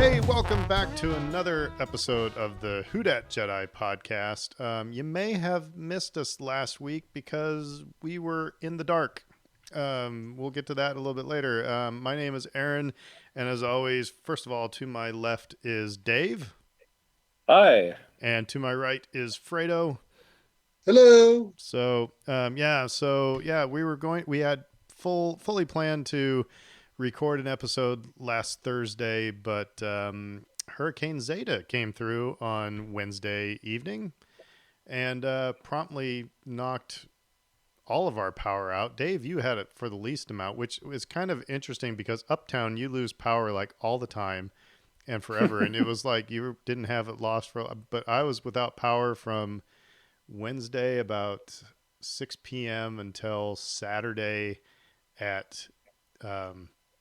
Hey, welcome back to another episode of the Who Dat Jedi podcast. You may have missed us last week because we were in the dark. We'll get to that a little bit later. My name is Aaron, and as always, first of all, to my left is Dave. Hi. And to my right is Fredo. Hello. We had fully planned to record an episode last Thursday, but Hurricane Zeta came through on Wednesday evening and promptly knocked all of our power out. Dave, you had it for the least amount, which is kind of interesting because uptown you lose power like all the time and forever. And it was like you didn't have it lost but I was without power from Wednesday about 6 p.m. until Saturday at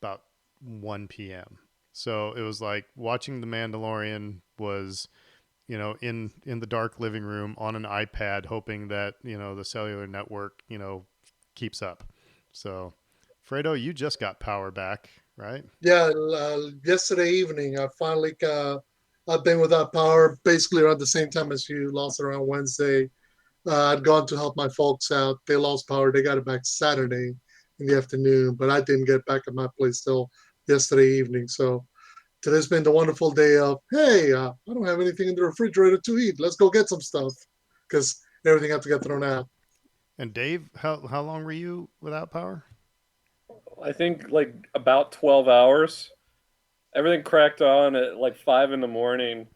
about 1 p.m. So it was like watching The Mandalorian was, in the dark living room on an iPad, hoping that, the cellular network, keeps up. So, Fredo, you just got power back, right? Yeah, yesterday evening, I've been without power basically around the same time as you lost it around Wednesday. I'd gone to help my folks out. They lost power. They got it back Saturday in the afternoon, but I didn't get back at my place till yesterday evening. So today's been the wonderful day of, hey, I don't have anything in the refrigerator to eat. Let's go get some stuff because everything had to get thrown out. And Dave, how long were you without power? I think like about 12 hours. Everything cracked on at like 5 in the morning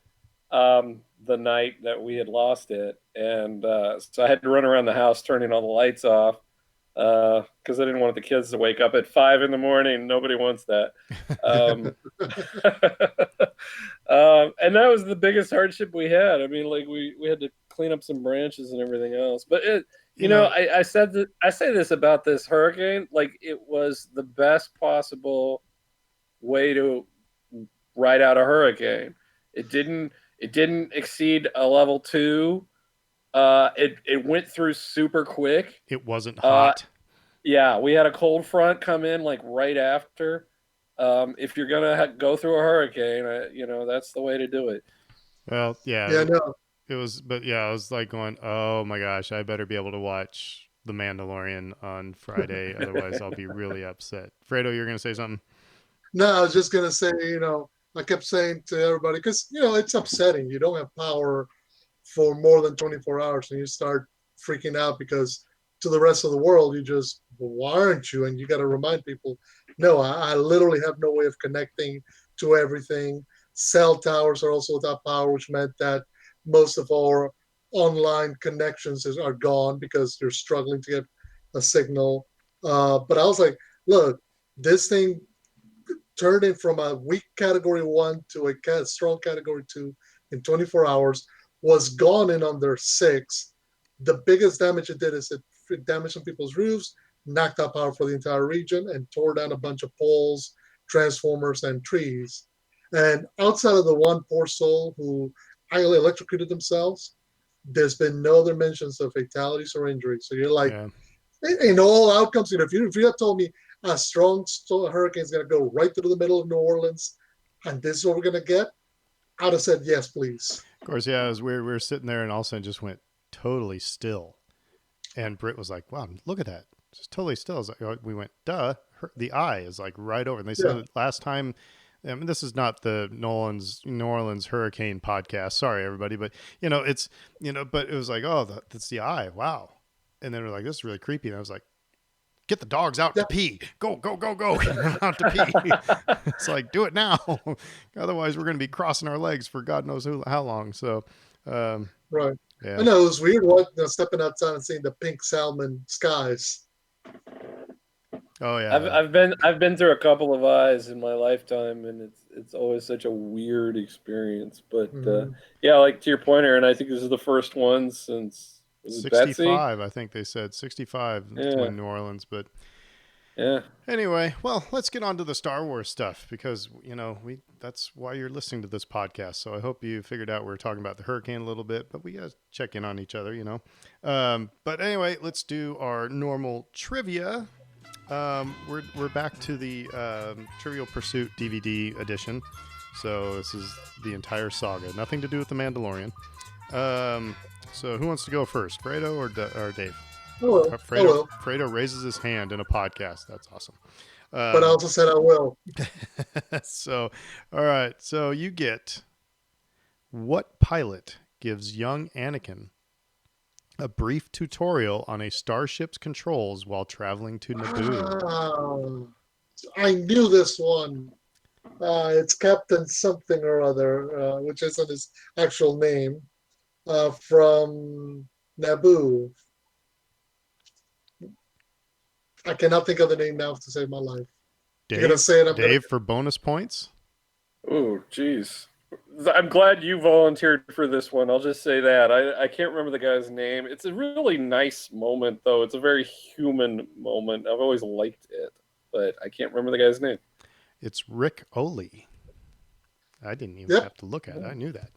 the night that we had lost it. And so I had to run around the house turning all the lights off because I didn't want the kids to wake up at 5 in the morning. Nobody wants that. And that was the biggest hardship we had. I mean, like we had to clean up some branches and everything else. But I said that I say this about this hurricane, like it was the best possible way to ride out a hurricane. It didn't exceed a level 2. It went through super quick. It wasn't hot. Yeah, we had a cold front come in like right after. If you're gonna go through a hurricane, that's the way to do it. Well, yeah. Yeah, no. It was, but yeah, I was like going, oh my gosh, I better be able to watch The Mandalorian on Friday. Otherwise, I'll be really upset. Fredo, you're going to say something? No, I was just going to say, I kept saying to everybody, because, it's upsetting. You don't have power for more than 24 hours and you start freaking out because to the rest of the world, you just, well, why aren't you? And you got to remind people, no, I literally have no way of connecting to everything. Cell towers are also without power, which meant that most of our online connections are gone because they're struggling to get a signal. But I was like, look, this thing turned it from a weak category 1 to a strong category 2 in 24 hours, was gone in under 6. The biggest damage it did is it damaged some people's roofs, knocked out power for the entire region, and tore down a bunch of poles, transformers, and trees. And outside of the one poor soul who highly electrocuted themselves, there's been no other mentions of fatalities or injuries. So you're like, Yeah. in all outcomes, if you had told me a strong hurricane is going to go right through the middle of New Orleans and this is what we're going to get, I'd have said, yes, please. Of course, yeah, it was weird. We were sitting there and all of a sudden just went totally still. And Britt was like, wow, look at that. It's just totally still. We went, duh. The eye is like right over. And they said that last time, I mean, this is not the New Orleans hurricane podcast. Sorry, everybody. But, it's, but it was like, oh, that's the eye. Wow. And then we're like, this is really creepy. And I was like, get the dogs out to pee. Go, go, go, go. Get them out to pee. It's like, do it now. Otherwise, we're going to be crossing our legs for God knows how long. So, right. Yeah. I know it was weird stepping outside and seeing the pink salmon skies. Oh yeah. I've been through a couple of eyes in my lifetime, and it's always such a weird experience. But yeah, like to your point, Aaron, I think this is the first one since 65. I think they said 65 in New Orleans, but yeah. Anyway, well, let's get on to the Star Wars stuff because that's why you're listening to this podcast. So I hope you figured out we're talking about the hurricane a little bit, but we got to check in on each other, But anyway, let's do our normal trivia. we're back to the Trivial Pursuit DVD edition. So this is the entire saga. Nothing to do with the Mandalorian. So who wants to go first, Fredo or Dave? I will. I will. Fredo raises his hand in a podcast. That's awesome. But I also said I will. So, all right. So you get, what pilot gives young Anakin a brief tutorial on a starship's controls while traveling to Naboo? I knew this one. It's Captain something or other, which isn't his actual name, from Naboo. I cannot think of the name now to save my life. Dave, You're gonna say it. Dave for bonus points. Oh, geez. I'm glad you volunteered for this one. I'll just say that. I can't remember the guy's name. It's a really nice moment, though. It's a very human moment. I've always liked it, but I can't remember the guy's name. It's Rick Oley. I didn't even have to look at it. I knew that.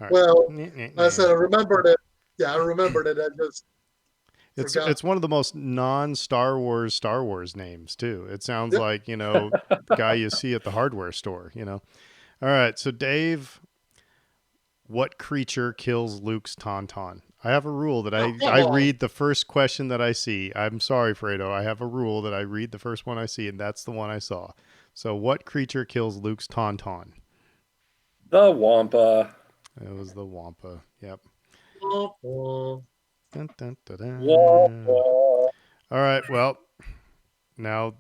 All right. Well, I said I remembered it. Yeah, I remembered it. I just It's one of the most non-Star Wars names too. It sounds like, the guy you see at the hardware store, All right, so Dave, what creature kills Luke's Tauntaun? I have a rule that I read the first question that I see. I'm sorry, Fredo. I have a rule that I read the first one I see, and that's the one I saw. So what creature kills Luke's Tauntaun? The Wampa. It was the Wampa. Yep. Dun, dun, dun, dun. All right. Well, now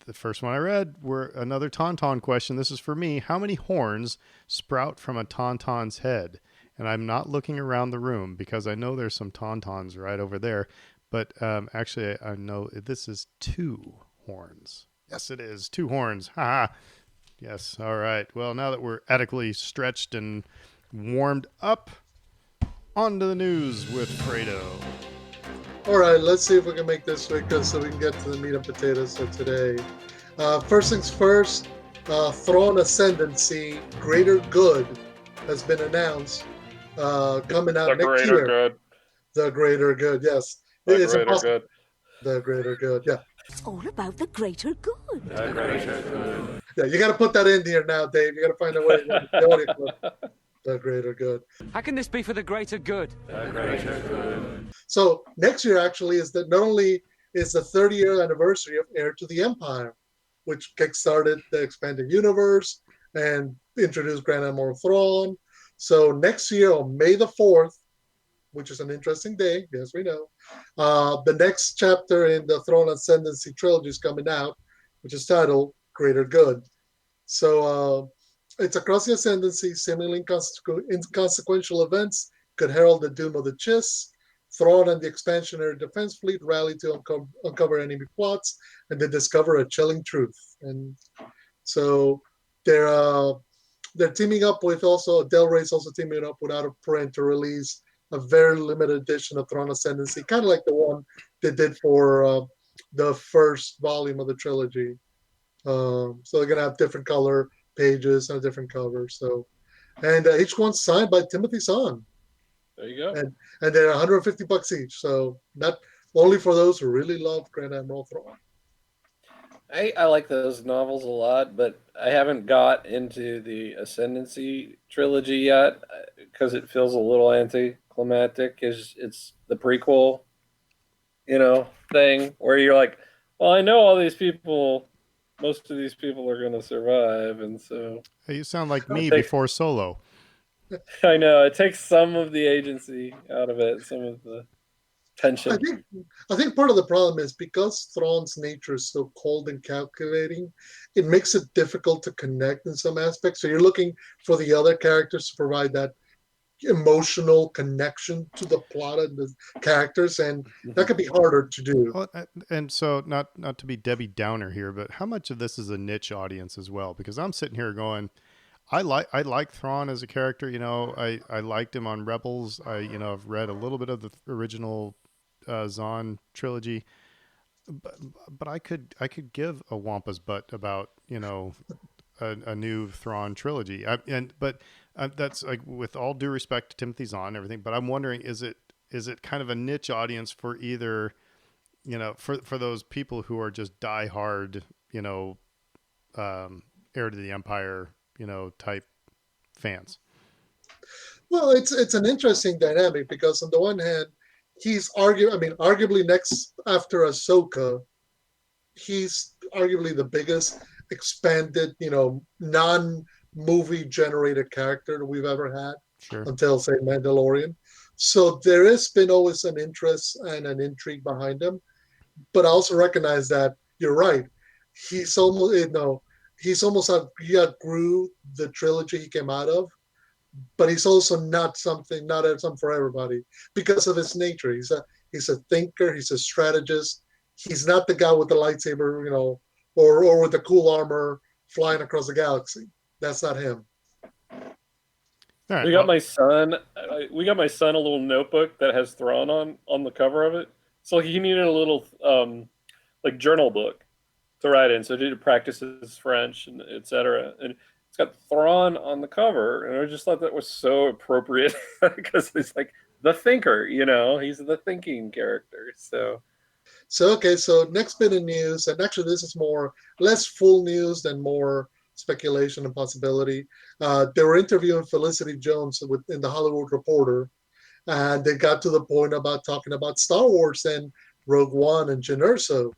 the first one I read were another Tauntaun question. This is for me. How many horns sprout from a Tauntaun's head? And I'm not looking around the room because I know there's some Tauntauns right over there. But actually, I know this is 2 horns. Yes, it is. 2 horns. Ha! Yes. All right. Well, now that we're adequately stretched and warmed up, on to the news with Fredo. All right, let's see if we can make this quick so we can get to the meat and potatoes of today. First things first, Throne Ascendancy Greater Good has been announced, coming out next year. Good. The Greater Good, yes. The Greater Good. The Greater Good, yeah. It's all about the greater good. The Greater Good. Yeah, you got to put that in here now, Dave. You got to find a way to the audio clip. The Greater Good. How can this be for the greater good? The Greater Good. So next year actually is that not only is the 30-year anniversary of Heir to the Empire, which kickstarted the expanded universe and introduced Grand Admiral Thrawn. So next year on May the 4th, which is an interesting day, yes, we know, the next chapter in the Throne Ascendancy trilogy is coming out, which is titled Greater Good. So it's across the Ascendancy, seemingly inconsequential events could herald the doom of the Chiss. Thrawn and the expansionary defense fleet rally to uncover enemy plots, and they discover a chilling truth. And so they're teaming up with Del Rey's also teaming up with Out of Print to release a very limited edition of Thrawn Ascendancy, kind of like the one they did for the first volume of the trilogy. So they're gonna have different color pages and a different cover. So, and each one's signed by Timothy Zahn. There you go. And they're $150 each. So not only for those who really love Grand Admiral Thrawn. I like those novels a lot, but I haven't got into the Ascendancy trilogy yet because it feels a little anticlimactic. It's the prequel, thing where you're like, well, I know all these people. Most of these people are going to survive, and so... Hey, you sound like me before Solo. I know. It takes some of the agency out of it, some of the tension. I think part of the problem is because Thrawn's nature is so cold and calculating, it makes it difficult to connect in some aspects. So you're looking for the other characters to provide that emotional connection to the plot and the characters, and that could be harder to do. Well, and so not to be Debbie Downer here, but how much of this is a niche audience as well? Because I'm sitting here going, I like Thrawn as a character. I liked him on Rebels. I've read a little bit of the original Zahn trilogy, but I could give a wampa's butt about a new Thrawn trilogy. But that's like, with all due respect to Timothy Zahn and everything, but I'm wondering, is it kind of a niche audience for either for those people who are just diehard, heir to the empire, type fans. Well, it's an interesting dynamic because on the one hand, he's arguably next after Ahsoka, he's arguably the biggest expanded, non-movie generated character that we've ever had Sure. until say Mandalorian. So there has been always an interest and an intrigue behind him. But I also recognize that you're right. He's almost he outgrew the trilogy he came out of, but he's also not something for everybody because of his nature. He's a thinker. He's a strategist. He's not the guy with the lightsaber, or with the cool armor flying across the galaxy. That's not him. All right, we got my son a little notebook that has Thrawn on the cover of it. So he needed a little like journal book to write in, so he did practice his French and etc. And it's got Thrawn on the cover, and I just thought that was so appropriate because he's like the thinker, he's the thinking character. So next bit of news, and actually this is less full news than more speculation and possibility. They were interviewing Felicity Jones in the Hollywood Reporter, and they got to the point about talking about Star Wars and Rogue One and Jyn Erso.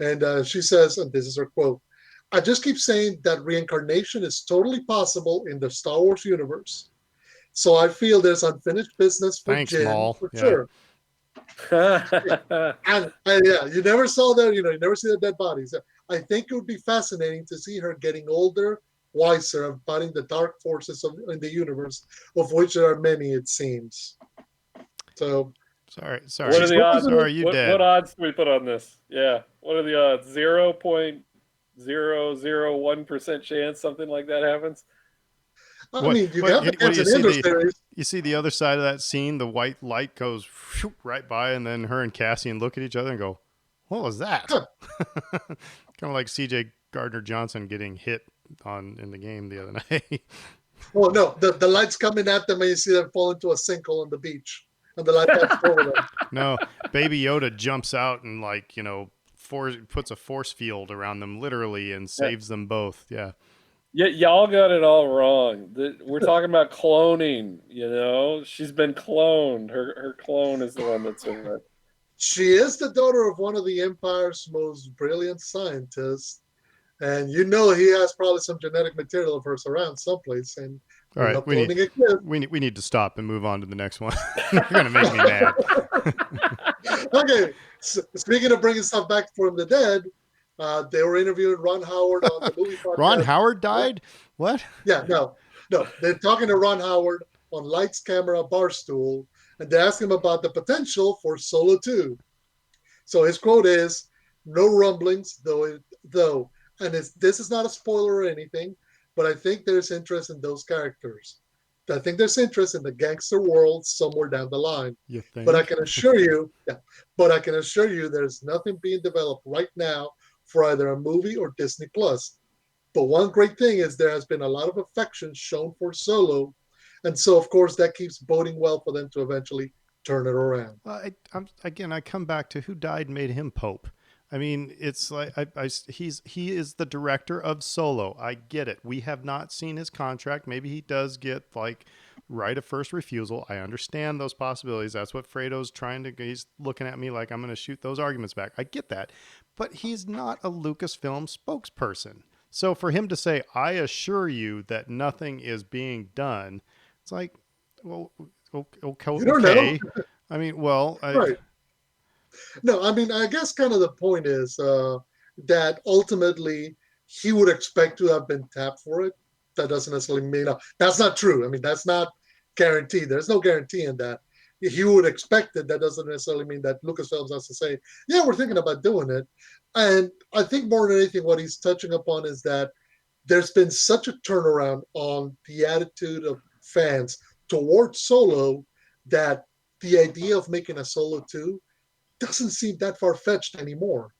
And she says, and this is her quote, "I just keep saying that reincarnation is totally possible in the Star Wars universe. So I feel there's unfinished business for Jyn, Maul. for sure." and yeah, you never saw that, you never see the dead bodies. I think it would be fascinating to see her getting older, wiser, and fighting the dark forces in the universe, of which there are many, it seems. So sorry. What are the odds? Sorry, you dead. What odds do we put on this? Yeah. What are the odds? 0.001% chance something like that happens? You got the You see the other side of that scene, the white light goes right by, and then her and Cassian look at each other and go, "What was that?" Kind of like C.J. Gardner-Johnson getting hit in the game the other night. Well, no, the light's coming at them, and you see them fall into a sinkhole on the beach, and the light pops over them. No, Baby Yoda jumps out and puts a force field around them literally and saves them both. Yeah. Yeah, y'all got it all wrong. We're talking about cloning. She's been cloned. Her clone is the one that's in it. She is the daughter of one of the Empire's most brilliant scientists, and he has probably some genetic material of hers around someplace. And all right, we need to stop and move on to the next one. You're gonna make me mad. Okay, so speaking of bringing stuff back from the dead. They were interviewing Ron Howard on the movie podcast. Ron Howard died? What? Yeah, no. They're talking to Ron Howard on Lights, Camera, Barstool, and they ask him about the potential for Solo 2. So his quote is, "No rumblings, though, and this is not a spoiler or anything, but I think there's interest in those characters. I think there's interest in the gangster world somewhere down the line. You think? But I can assure you, there's nothing being developed right now for either a movie or Disney Plus. But one great thing is there has been a lot of affection shown for Solo, and so of course that keeps boding well for them to eventually turn it around." I come back to who died and made him Pope. I mean, it's like he is the director of Solo. I get it. We have not seen his contract. Maybe he does get right of first refusal. I understand those possibilities. That's what Fredo's he's looking at me like I'm going to shoot those arguments back. I get that. But he's not a Lucasfilm spokesperson. So for him to say, "I assure you that nothing is being done," it's like, well, okay. You don't know. I mean, right. No, I mean, I guess kind of the point is that ultimately he would expect to have been tapped for it. That doesn't necessarily mean that's not true. I mean, that's not guaranteed. There's no guarantee in that. He would expect it. That doesn't necessarily mean that Lucasfilm has to say, "Yeah, we're thinking about doing it." And I think more than anything, what he's touching upon is that there's been such a turnaround on the attitude of fans towards Solo that the idea of making a Solo 2 doesn't seem that far-fetched anymore.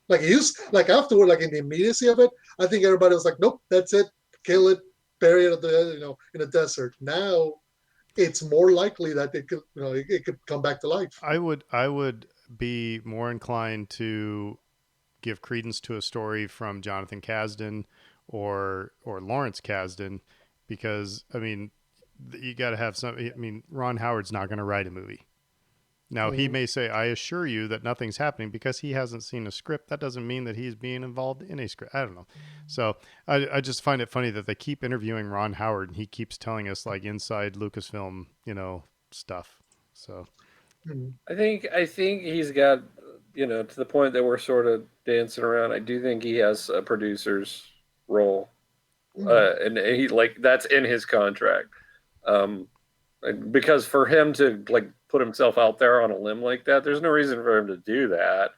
Afterward, in the immediacy of it, I think everybody was like, "Nope, that's it. Kill it, bury it in a desert." Now it's more likely that it could come back to life. I would be more inclined to give credence to a story from Jonathan Kasdan or Lawrence Kasdan, because I mean, you got to have some. I mean, Ron Howard's not going to write a movie. Now, he may say, I assure you that nothing's happening, because he hasn't seen a script. That doesn't mean that he's being involved in a script. I don't know. So I just find it funny that they keep interviewing Ron Howard, and he keeps telling us like inside Lucasfilm, stuff. So I think he's got, to the point that we're sort of dancing around. I do think he has a producer's role, and he that's in his contract. Because for him to put himself out there on a limb like that, there's no reason for him to do that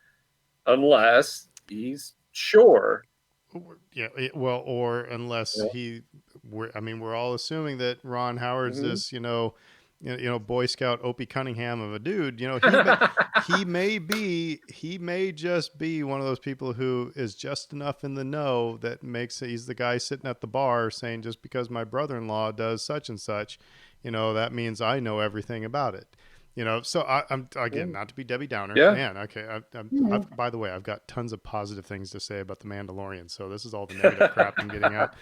unless he's sure. Yeah, well, or unless we're all assuming that Ron Howard's this, Boy Scout Opie Cunningham of a dude. He may just be one of those people who is just enough in the know that he's the guy sitting at the bar saying, just because my brother-in-law does such and such, that means I know everything about it. So I'm again, not to be Debbie Downer. Yeah. Man, okay. By the way, I've got tons of positive things to say about the Mandalorian. So this is all the negative crap I'm getting out.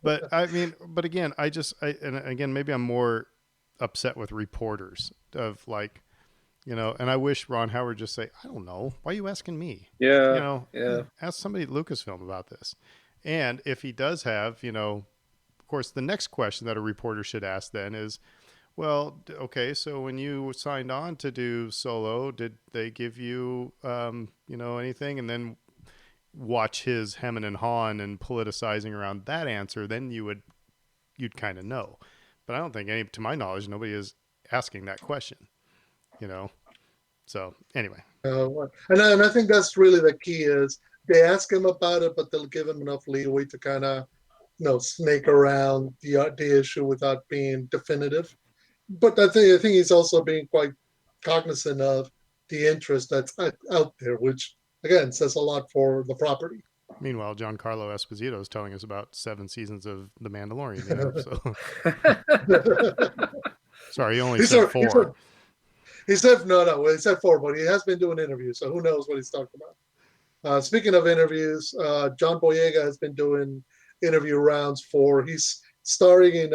But I mean, again, and again, maybe I'm more upset with reporters of and I wish Ron Howard just say, I don't know. Why are you asking me? Yeah. Ask somebody at Lucasfilm about this. And if he does have, of course, the next question that a reporter should ask then is, well, okay, so when you signed on to do Solo, did they give you, anything? And then watch his hemming and hawing and politicizing around that answer, then you'd kind of know. But I don't think to my knowledge, nobody is asking that question, So anyway. And I think that's really the key is they ask him about it, but they'll give him enough leeway to kind of, snake around the issue without being definitive. But I think he's also being quite cognizant of the interest that's out there, which again says a lot for the property. Meanwhile, Giancarlo Esposito is telling us about 7 seasons of The Mandalorian. Sorry, he only said 4. He said no. He said 4, but he has been doing interviews, so who knows what he's talking about. Speaking of interviews, John Boyega has been doing interview rounds he's starring in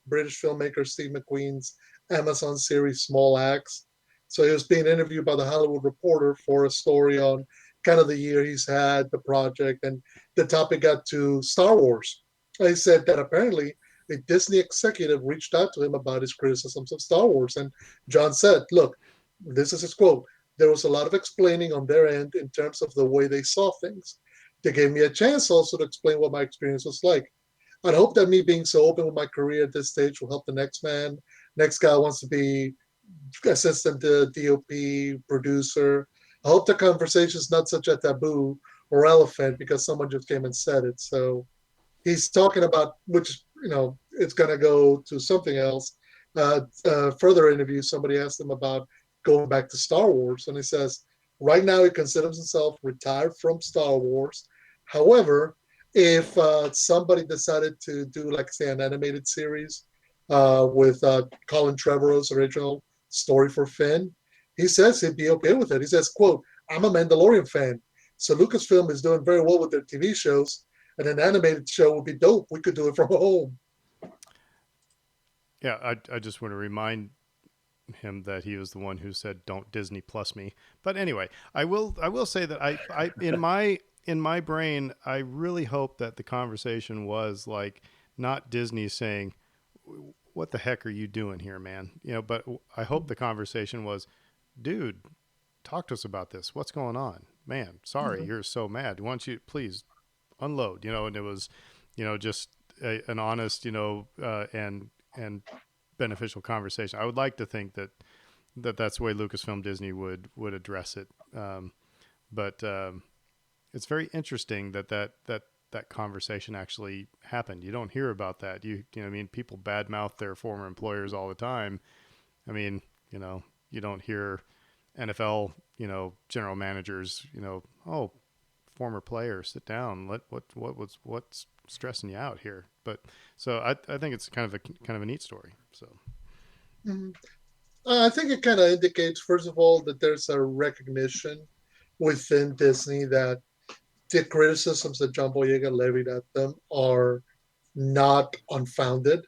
British filmmaker Steve McQueen's Amazon series Small Axe. So he was being interviewed by the Hollywood Reporter for a story on kind of the year he's had, the project, and the topic got to Star Wars. He said that apparently a Disney executive reached out to him about his criticisms of Star Wars. And John said, look, this is his quote, there was a lot of explaining on their end in terms of the way they saw things. They gave me a chance also to explain what my experience was like. I'd hope that me being so open with my career at this stage will help the next man. Next guy wants to be assistant to DOP, producer. I hope the conversation is not such a taboo or elephant because someone just came and said it. So he's talking about, which, it's going to go to something else. Further interview, somebody asked him about going back to Star Wars. And he says, right now he considers himself retired from Star Wars. However, if somebody decided to do, say, an animated series with Colin Trevorrow's original story for Finn, he says he'd be okay with it. He says, quote, I'm a Mandalorian fan, so Lucasfilm is doing very well with their TV shows, and an animated show would be dope. We could do it from home. Yeah, I just want to remind him that he was the one who said, don't Disney Plus me. But anyway, I will say that I in my brain, I really hope that the conversation was not Disney saying, what the heck are you doing here, man? But I hope the conversation was, dude, talk to us about this. What's going on? Man, sorry, you're so mad. Why don't you please unload, and it was, just an honest, and beneficial conversation. I would like to think that's the way Lucasfilm Disney would address it. But it's very interesting that conversation actually happened. You don't hear about that. People badmouth their former employers all the time. You don't hear NFL, general managers, oh, former player, sit down. What's stressing you out here? But so I think it's kind of a neat story. So. Mm-hmm. I think it kind of indicates, first of all, that there's a recognition within Disney that the criticisms that John Boyega levied at them are not unfounded.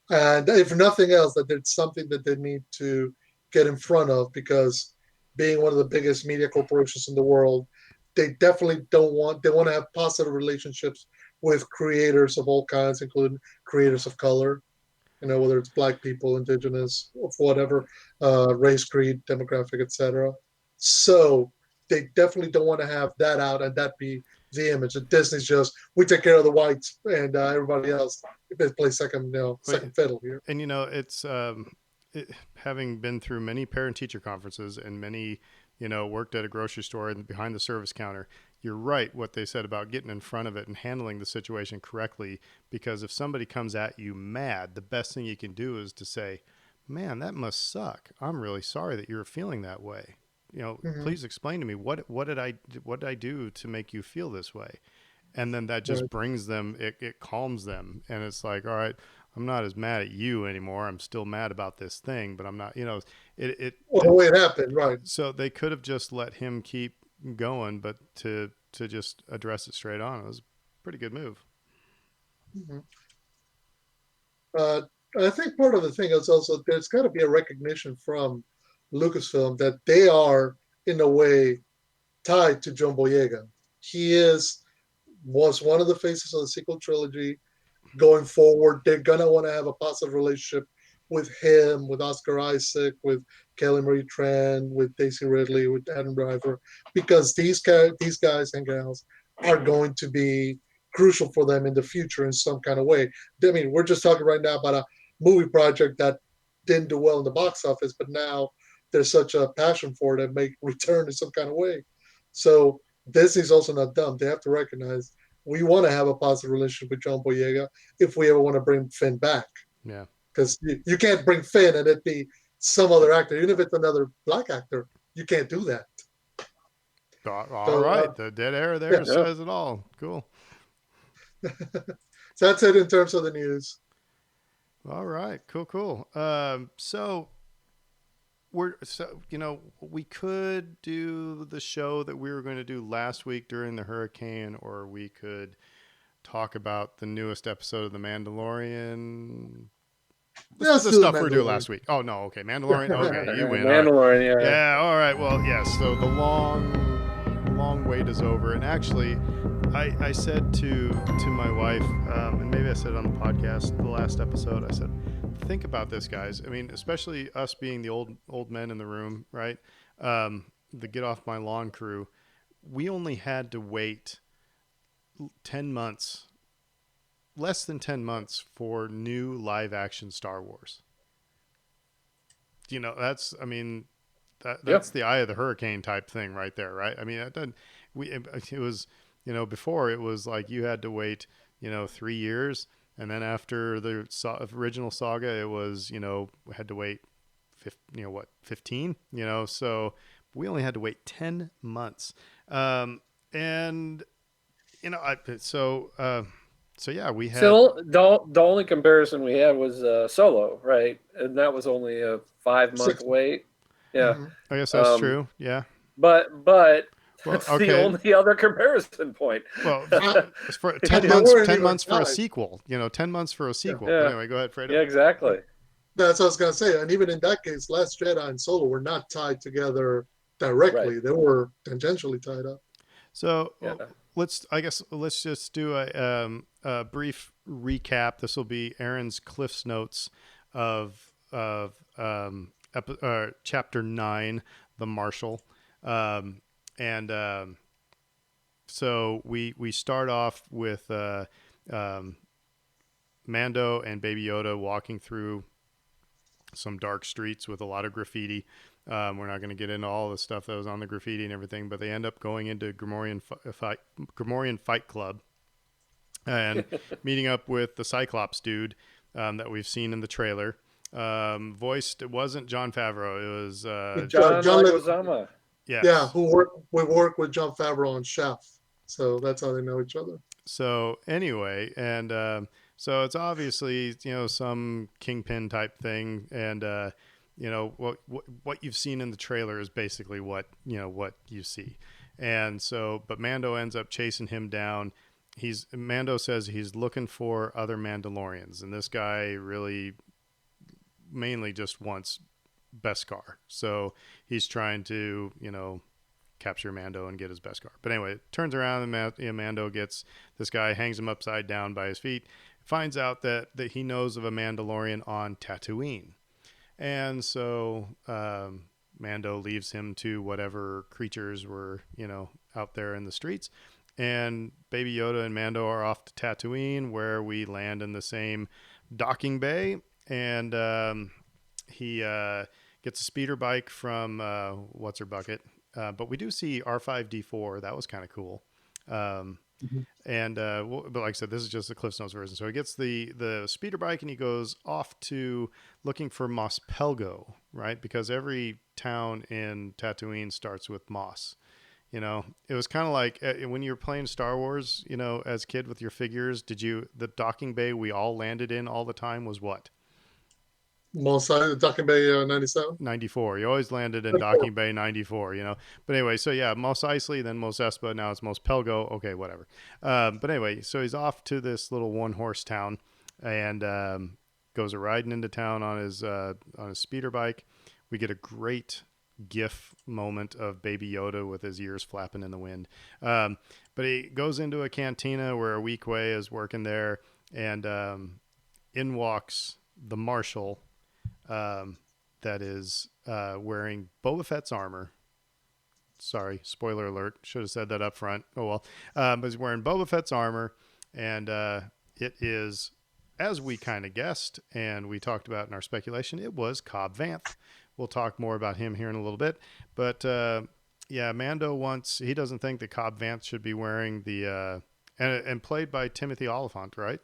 And if nothing else, that it's something that they need to get in front of because being one of the biggest media corporations in the world, they definitely they want to have positive relationships with creators of all kinds, including creators of color, whether it's black people, indigenous, or whatever, race, creed, demographic, etc. So they definitely don't want to have that out and that be the image. That Disney's just we take care of the whites and everybody else they play second, second fiddle here. And it's having been through many parent teacher conferences and many, worked at a grocery store and behind the service counter. You're right what they said about getting in front of it and handling the situation correctly, because if somebody comes at you mad, the best thing you can do is to say, man, that must suck. I'm really sorry that you're feeling that way. Please explain to me what did I do to make you feel this way? And then that just brings them, it calms them. And it's like, all right, I'm not as mad at you anymore. I'm still mad about this thing, but I'm not, well, the way it happened, right. So they could have just let him keep going, but to just address it straight on, it was a pretty good move. Mm-hmm. I think part of the thing is also there's got to be a recognition from Lucasfilm that they are in a way tied to John Boyega. He was one of the faces of the sequel trilogy. Going forward, they're gonna want to have a positive relationship with him, with Oscar Isaac, with Kelly Marie Tran, with Daisy Ridley, with Adam Driver, because these guys and gals are going to be crucial for them in the future in some kind of way. I mean, we're just talking right now about a movie project that didn't do well in the box office, but now there's such a passion for it and make return in some kind of way. So Disney's also not dumb. They have to recognize we want to have a positive relationship with John Boyega if we ever want to bring Finn back. Yeah. Because you can't bring Finn and it be some other actor. Even if it's another black actor, you can't do that. All right. The dead air there says it all. Cool. So that's it in terms of the news. All right. Cool. So we could do the show that we were going to do last week during the hurricane, or we could talk about the newest episode of The Mandalorian. The stuff we were doing last week. Oh, no. Okay. Mandalorian. Okay. You win. Mandalorian. Right. Yeah. All right. Well, yes. So the long wait is over. And actually, I said to my wife, and maybe I said it on the podcast, the last episode, I said, think about this, guys. I mean, especially us being the old men in the room, right? The Get Off My Lawn crew. We only had to wait 10 months, less than 10 months for new live action Star Wars. That's the eye of the hurricane type thing right there, right? I mean, it was, before it was like you had to wait, 3 years. And then after the original saga, it was, had to wait, 15, so we only had to wait 10 months. So yeah, we had. So the only comparison we had was Solo, right? And that was only a 5-month wait. Yeah. Mm-hmm. I guess that's true. Yeah. But that's the only other comparison point. Well, for 10 months for a sequel, 10 months for a sequel. Yeah. Anyway, go ahead, Fredo. Yeah, exactly. That's what I was going to say. And even in that case, Last Jedi and Solo were not tied together directly. Right. They were tangentially tied up. So let's just do a brief recap. This will be Aaron's Cliff's Notes of Chapter 9, The Marshal. So we start off with Mando and Baby Yoda walking through some dark streets with a lot of graffiti. We're not going to get into all the stuff that was on the graffiti and everything, but they end up going into Gromorian Fight Club and meeting up with the Cyclops dude that we've seen in the trailer. Voiced, it wasn't Jon Favreau, it was John Leguizamo. Yes. Yeah, we work with Jon Favreau on Chef, so that's how they know each other. So anyway, and so it's obviously some kingpin type thing, and what you've seen in the trailer is basically what you see. And so, but Mando ends up chasing him down. Mando says he's looking for other Mandalorians, and this guy really mainly just wants Beskar. So he's trying to, capture Mando and get his Beskar. But anyway, it turns around and Mando gets this guy, hangs him upside down by his feet, finds out that he knows of a Mandalorian on Tatooine. And so Mando leaves him to whatever creatures were, out there in the streets. And Baby Yoda and Mando are off to Tatooine, where we land in the same docking bay. And he gets a speeder bike from What's Her Bucket. But we do see R5D4. That was kind of cool. And but like I said, this is just the Cliff's Notes version. So he gets the speeder bike and he goes off to looking for Mos Pelgo, right? Because every town in Tatooine starts with Mos. It was kind of like when you were playing Star Wars, as a kid with your figures, the docking bay we all landed in all the time was what? Docking Bay 97? 94. You always landed in Docking Bay 94, But anyway, so yeah, Mos Eisley, then Mos Espa, now it's Mos Pelgo. Okay, whatever. But anyway, so he's off to this little one-horse town and goes riding into town on his speeder bike. We get a great GIF moment of Baby Yoda with his ears flapping in the wind. But he goes into a cantina where Weequay is working there, and in walks the Marshal, that is wearing Boba Fett's armor. Sorry, spoiler alert. Should have said that up front. Oh well. But he's wearing Boba Fett's armor, and it is, as we kind of guessed, and we talked about in our speculation, it was Cobb Vanth. We'll talk more about him here in a little bit. But yeah, Mando he doesn't think that Cobb Vanth should be wearing the and played by Timothy Oliphant, right?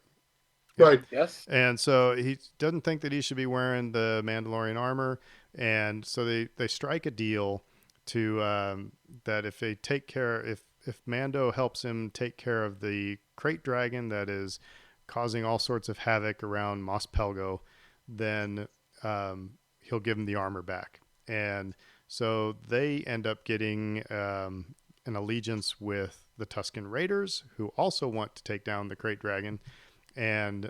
Right. Yes. And so he doesn't think that he should be wearing the Mandalorian armor. And so they strike a deal to that if they take care, if Mando helps him take care of the crate dragon that is causing all sorts of havoc around Mos Pelgo, then he'll give him the armor back. And so they end up getting an allegiance with the Tusken Raiders, who also want to take down the crate dragon. And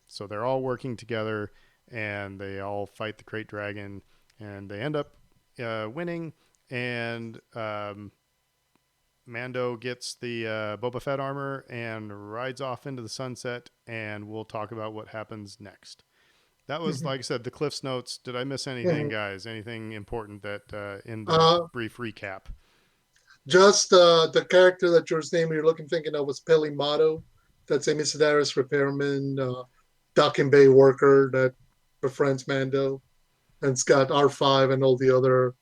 so they're all working together, and they all fight the crate dragon, and they end up winning. And Mando gets the Boba Fett armor and rides off into the sunset, and we'll talk about what happens next. That was, like I said, the Cliff's Notes. Did I miss anything, guys? Anything important that in the brief recap? Just the character that you're thinking of was Peli Motto. That's a Misedaris repairman, Docking Bay worker that befriends Mando. And it's got R5 and all the other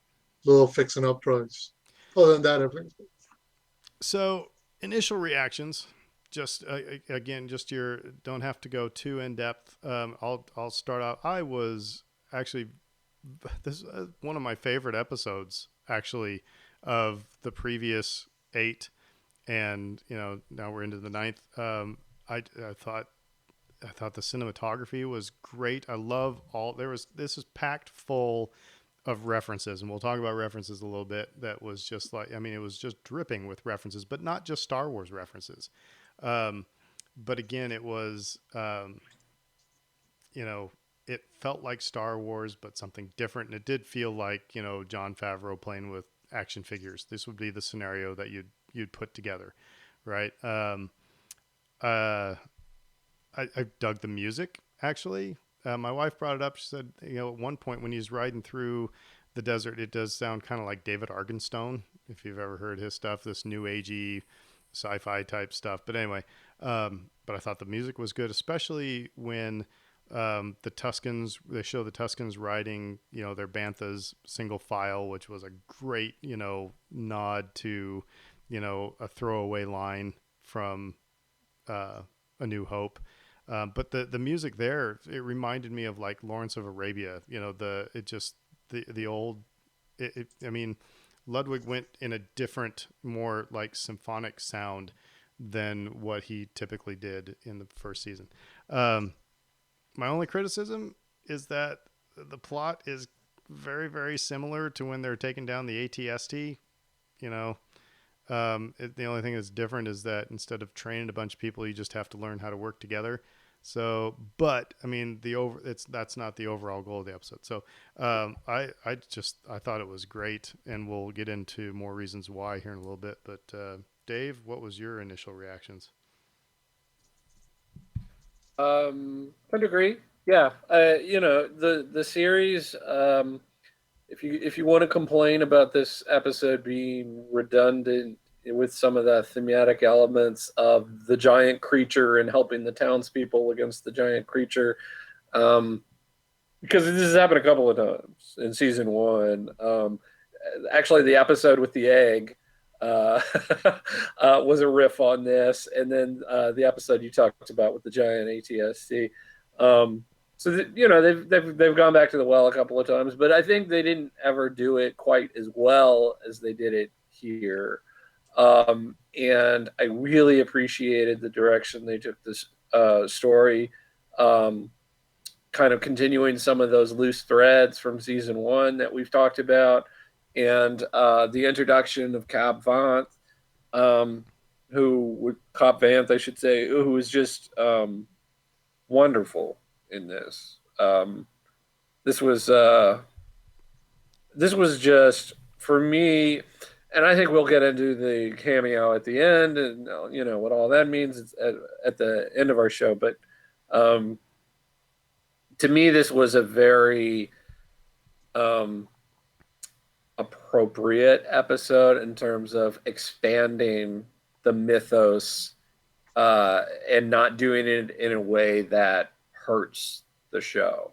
little fixing up droids. Other than that, everything's good. So, initial reactions. Just again, don't have to go too in depth. I'll start out. I was actually, this is one of my favorite episodes actually of the previous 8, and now we're into the 9th. I thought the cinematography was great. I love this is packed full of references, and we'll talk about references a little bit. That was just like, it was just dripping with references, but not just Star Wars references. But again, it was, it felt like Star Wars, but something different. And it did feel like, Jon Favreau playing with action figures. This would be the scenario that you'd put together. Right. I dug the music actually. My wife brought it up. She said, at one point when he's riding through the desert, it does sound kind of like David Argenstone. If you've ever heard his stuff, this new agey sci-fi type stuff. But anyway, but I thought the music was good, especially when the Tuskens, they show the Tuskens riding, their Banthas single file, which was a great, nod to, a throwaway line from A New Hope. But the music there, it reminded me of like Lawrence of Arabia, the old, Ludwig went in a different, more like symphonic sound than what he typically did in the first season. My only criticism is that the plot is very, very similar to when they're taking down the ATST. You know, the only thing that's different is that instead of training a bunch of people, you just have to learn how to work together. So, but I mean, that's not the overall goal of the episode. So, I thought it was great, and we'll get into more reasons why here in a little bit. But Dave, what was your initial reactions? I'd agree. Yeah, the series. If you want to complain about this episode being redundant with some of the thematic elements of the giant creature and helping the townspeople against the giant creature, because this has happened a couple of times in season one. Actually, the episode with the egg uh, was a riff on this, and then the episode you talked about with the giant ATST. They've gone back to the well a couple of times, but I think they didn't ever do it quite as well as they did it here. And I really appreciated the direction they took this story, kind of continuing some of those loose threads from season one that we've talked about, and the introduction of Cobb Vanth, Cobb Vanth, I should say, who was just wonderful in this. This was just for me, and I think we'll get into the cameo at the end, and what all that means at the end of our show. But to me, this was a very appropriate episode in terms of expanding the mythos and not doing it in a way that hurts the show.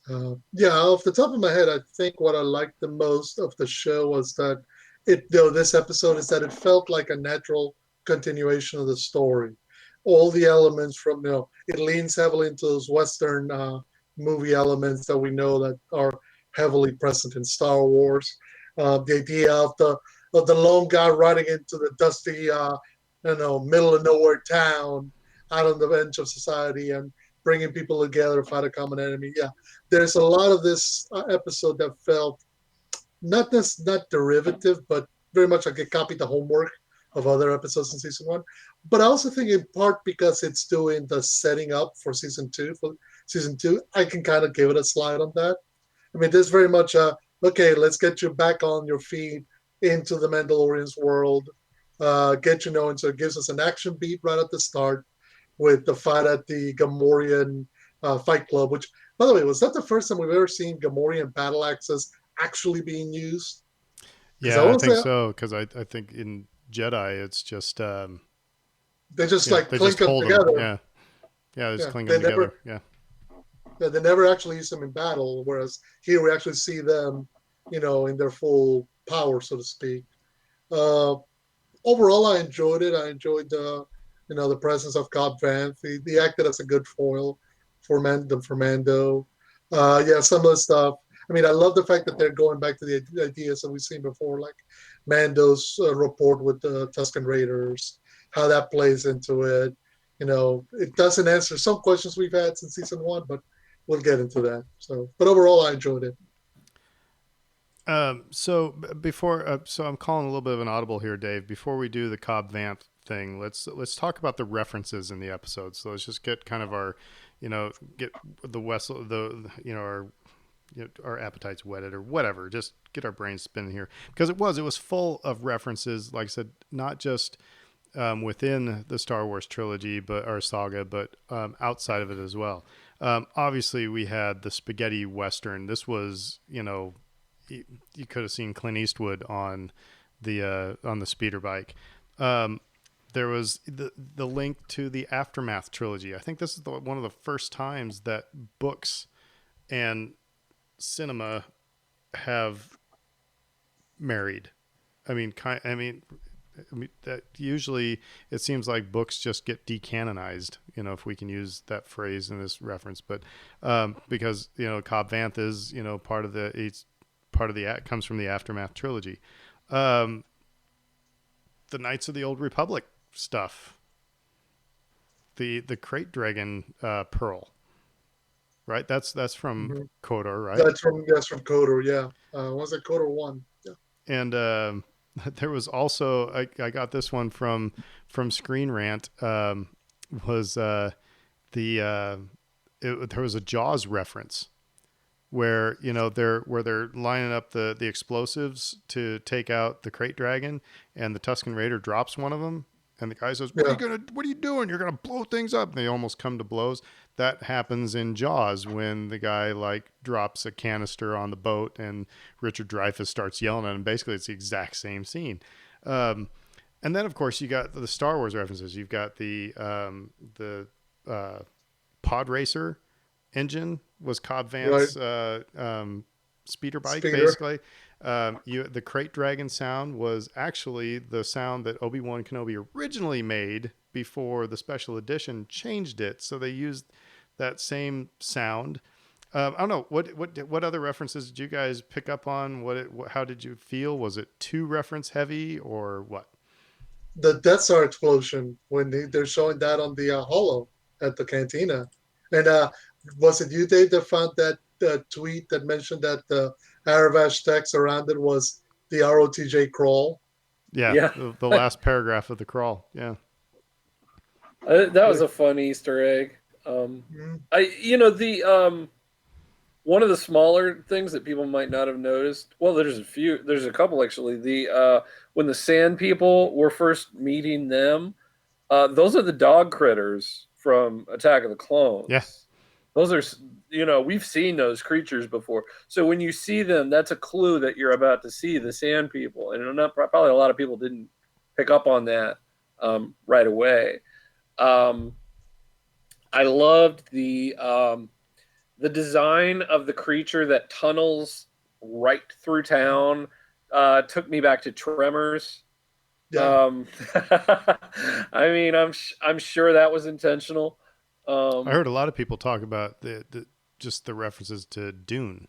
Off the top of my head, I think what I liked the most of the show was that this episode is that it felt like a natural continuation of the story. All the elements from, it leans heavily into those Western movie elements that we know that are heavily present in Star Wars. The idea of the lone guy riding into the dusty, middle of nowhere town out on the edge of society and bringing people together to fight a common enemy. Yeah, there's a lot of this episode that felt not derivative, but very much like it copied the homework of other episodes in season one. But I also think in part because it's doing the setting up for season two. I can kind of give it a slide on that. I mean, there's very much okay, let's get you back on your feet into the Mandalorian's world, get you know, and so it gives us an action beat right at the start with the fight at the Gamorrean Fight Club, which, by the way, was that the first time we've ever seen Gamorrean battle axes actually being used? Yeah, I think so, because I think in Jedi it's just they just they clink just them hold together. them. Yeah, they just clink them together. They never actually use them in battle, whereas here we actually see them, in their full power, so to speak. Overall, I enjoyed it. I enjoyed the presence of Cobb Vanth. He acted as a good foil for Mando. Some of the stuff. I mean, I love the fact that they're going back to the ideas that we've seen before, like Mando's rapport with the Tusken Raiders, how that plays into it. It doesn't answer some questions we've had since season one, but we'll get into that. So, but overall, I enjoyed it. So I'm calling a little bit of an audible here, Dave. Before we do the Cobb Vanth thing, let's talk about the references in the episode. So let's just get kind of our, get the Wessel, our appetites whetted or whatever. Just get our brains spinning here, because it was full of references. Like I said, not just within the Star Wars trilogy, or saga, but outside of it as well. Obviously, we had the spaghetti western. This was, you could have seen Clint Eastwood on the speeder bike. There was the link to the Aftermath trilogy. I think this is one of the first times that books and cinema have married. I mean, that usually it seems like books just get decanonized, if we can use that phrase in this reference. But because Cobb Vanth is comes from the Aftermath trilogy. The Knights of the Old Republic stuff, the Crate Dragon pearl, right? That's from Mhm. KOTOR, right? That's from KOTOR, yeah. Was it KOTOR 1? Yeah. And there was also I got this one from Screen Rant. Was the there was a Jaws reference where they're lining up the explosives to take out the crate dragon, and the Tusken Raider drops one of them, and the guy says, Yeah. what are you doing? You're gonna blow things up." And they almost come to blows. That happens in Jaws when the guy like drops a canister on the boat, and Richard Dreyfuss starts yelling at him. Basically, it's the exact same scene. And then, of course, you got the Star Wars references. You've got the pod racer engine was Cobb Right. Vanth's speeder bike, Speeder. basically. The crate dragon sound was actually the sound that Obi-Wan Kenobi originally made before the special edition changed it. So they used that same sound. I don't know what other references did you guys pick up on? How did you feel? Was it too reference heavy or what? The Death Star explosion when they're showing that on the holo at the cantina. And was it you, Dave, that found that tweet that mentioned that the Aravash text around it was the ROTJ crawl? Yeah, Yeah, the last paragraph of the crawl. Yeah. that was a fun Easter egg. Mhm. The one of the smaller things that people might not have noticed. Well, there's a couple actually. The when the Sand People were first meeting them, those are the dog critters from Attack of the Yeah. Clones. Those are, we've seen those creatures before. So when you see them, that's a clue that you're about to see the Sand People. And probably a lot of people didn't pick up on that right away. Um, I loved the design of the creature that tunnels right through town. Took me back to Tremors. Yeah. I mean, I'm sure that was intentional. I heard a lot of people talk about just the references to Dune.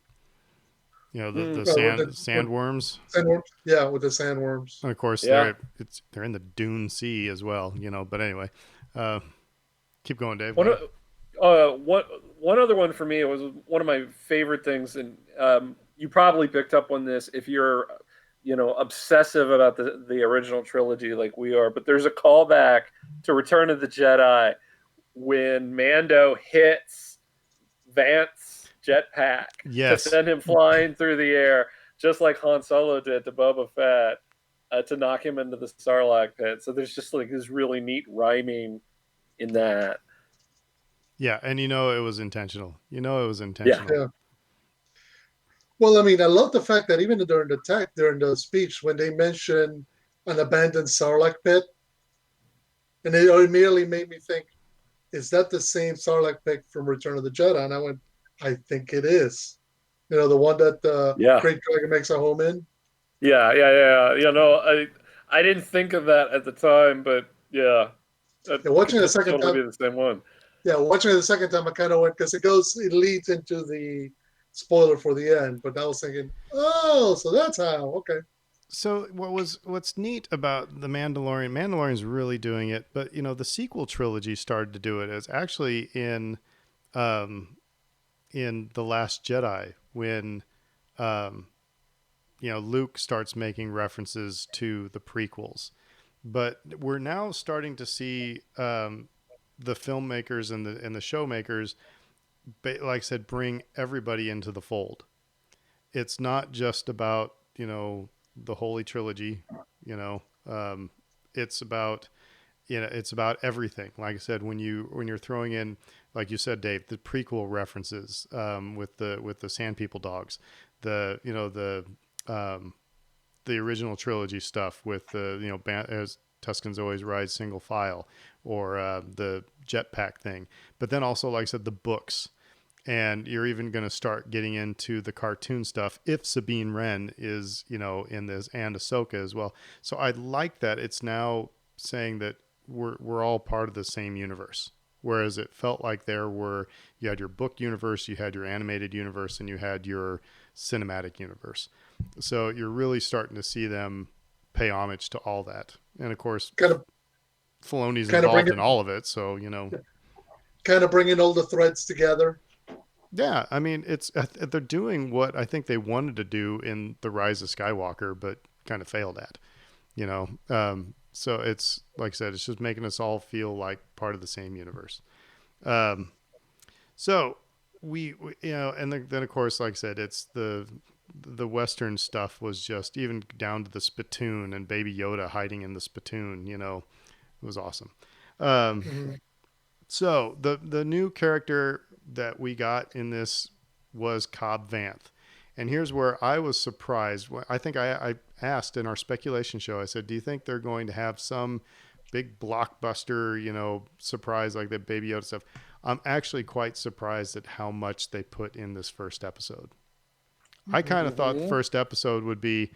The sandworms. Sandworms. Yeah, with the sandworms. And of course, Yeah. they're in the Dune Sea as well. But anyway, keep going, Dave. One, one other one for me, it was one of my favorite things, and you probably picked up on this if you're, obsessive about the original trilogy like we are. But there's a callback to Return of the Jedi when Mando hits Vance's jetpack Yes. to send him flying through the air, just like Han Solo did to Boba Fett to knock him into the Sarlacc pit. So there's just like this really neat ryming in that. Yeah, and it was intentional. It was intentional. Yeah. Well, I mean, I love the fact that even during the speech, when they mention an abandoned Sarlacc pit, and it immediately made me think, is that the same Sarlacc pit from Return of the Jedi? And I went, I think it is. The one that Great Dragon makes a home in. Yeah. I didn't think of that at the time, but yeah. Watching it the second time, be the same one. Yeah, watching it the second time, I kind of went because it leads into the spoiler for the end. But I was thinking, oh, so that's how. Okay. So what's neat about the Mandalorian's really doing it, but the sequel trilogy started to do it as actually in The Last Jedi when Luke starts making references to the prequels. But we're now starting to see the filmmakers and the showmakers, like I said, bring everybody into the fold. It's not just about the Holy Trilogy. It's about it's about everything. Like I said, when you're throwing in, like you said, Dave, the prequel references with the Sand People dogs, the original trilogy stuff with the as Tuscans always ride single file, or the jetpack thing. But then also, like I said, the books. And you're even going to start getting into the cartoon stuff if Sabine Wren is, in this, and Ahsoka as well. So I like that it's now saying that we're all part of the same universe. Whereas it felt like you had your book universe, you had your animated universe, and you had your cinematic universe. So you're really starting to see them pay homage to all that. And of course, Filoni's involved in all of it. So, kind of bringing all the threads together. Yeah, I mean, they're doing what I think they wanted to do in The Rise of Skywalker, but kind of failed at. You know, so it's like I said, it's just making us all feel like part of the same universe. Um, so we you know, and then of course, like I said, it's the Western stuff was just even down to the spittoon and Baby Yoda hiding in the spittoon. You know, it was awesome. Um, Mhm. so the new character that we got in this was Cobb Vanth. And here's where I was surprised. I think I asked in our speculation show, I said, do you think they're going to have some big blockbuster, you know, surprise like that Baby Yoda stuff? I'm actually quite surprised at how much they put in this first episode. I kind of thought the Mm-hmm. first episode would be,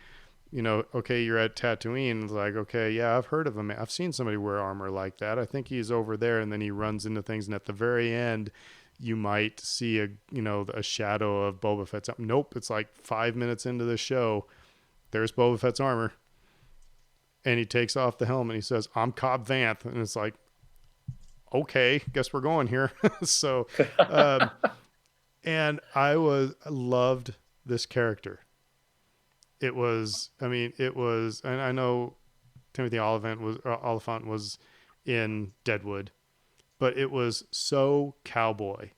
you know, okay, you're at Tatooine. It's like, okay, yeah, I've heard of him. I've seen somebody wear armor like that. I think he's over there. And then he runs into things. And at the very end, you might see a shadow of Boba Fett's. Nope. It's like 5 minutes into the show. There's Boba Fett's armor. And he takes off the helmet. And he says, I'm Cobb Vanth. And it's like, okay, guess we're going here. So, and loved this character. It was, I mean, it was, and I know Timothy Oliphant was in Deadwood, but it was so cowboy.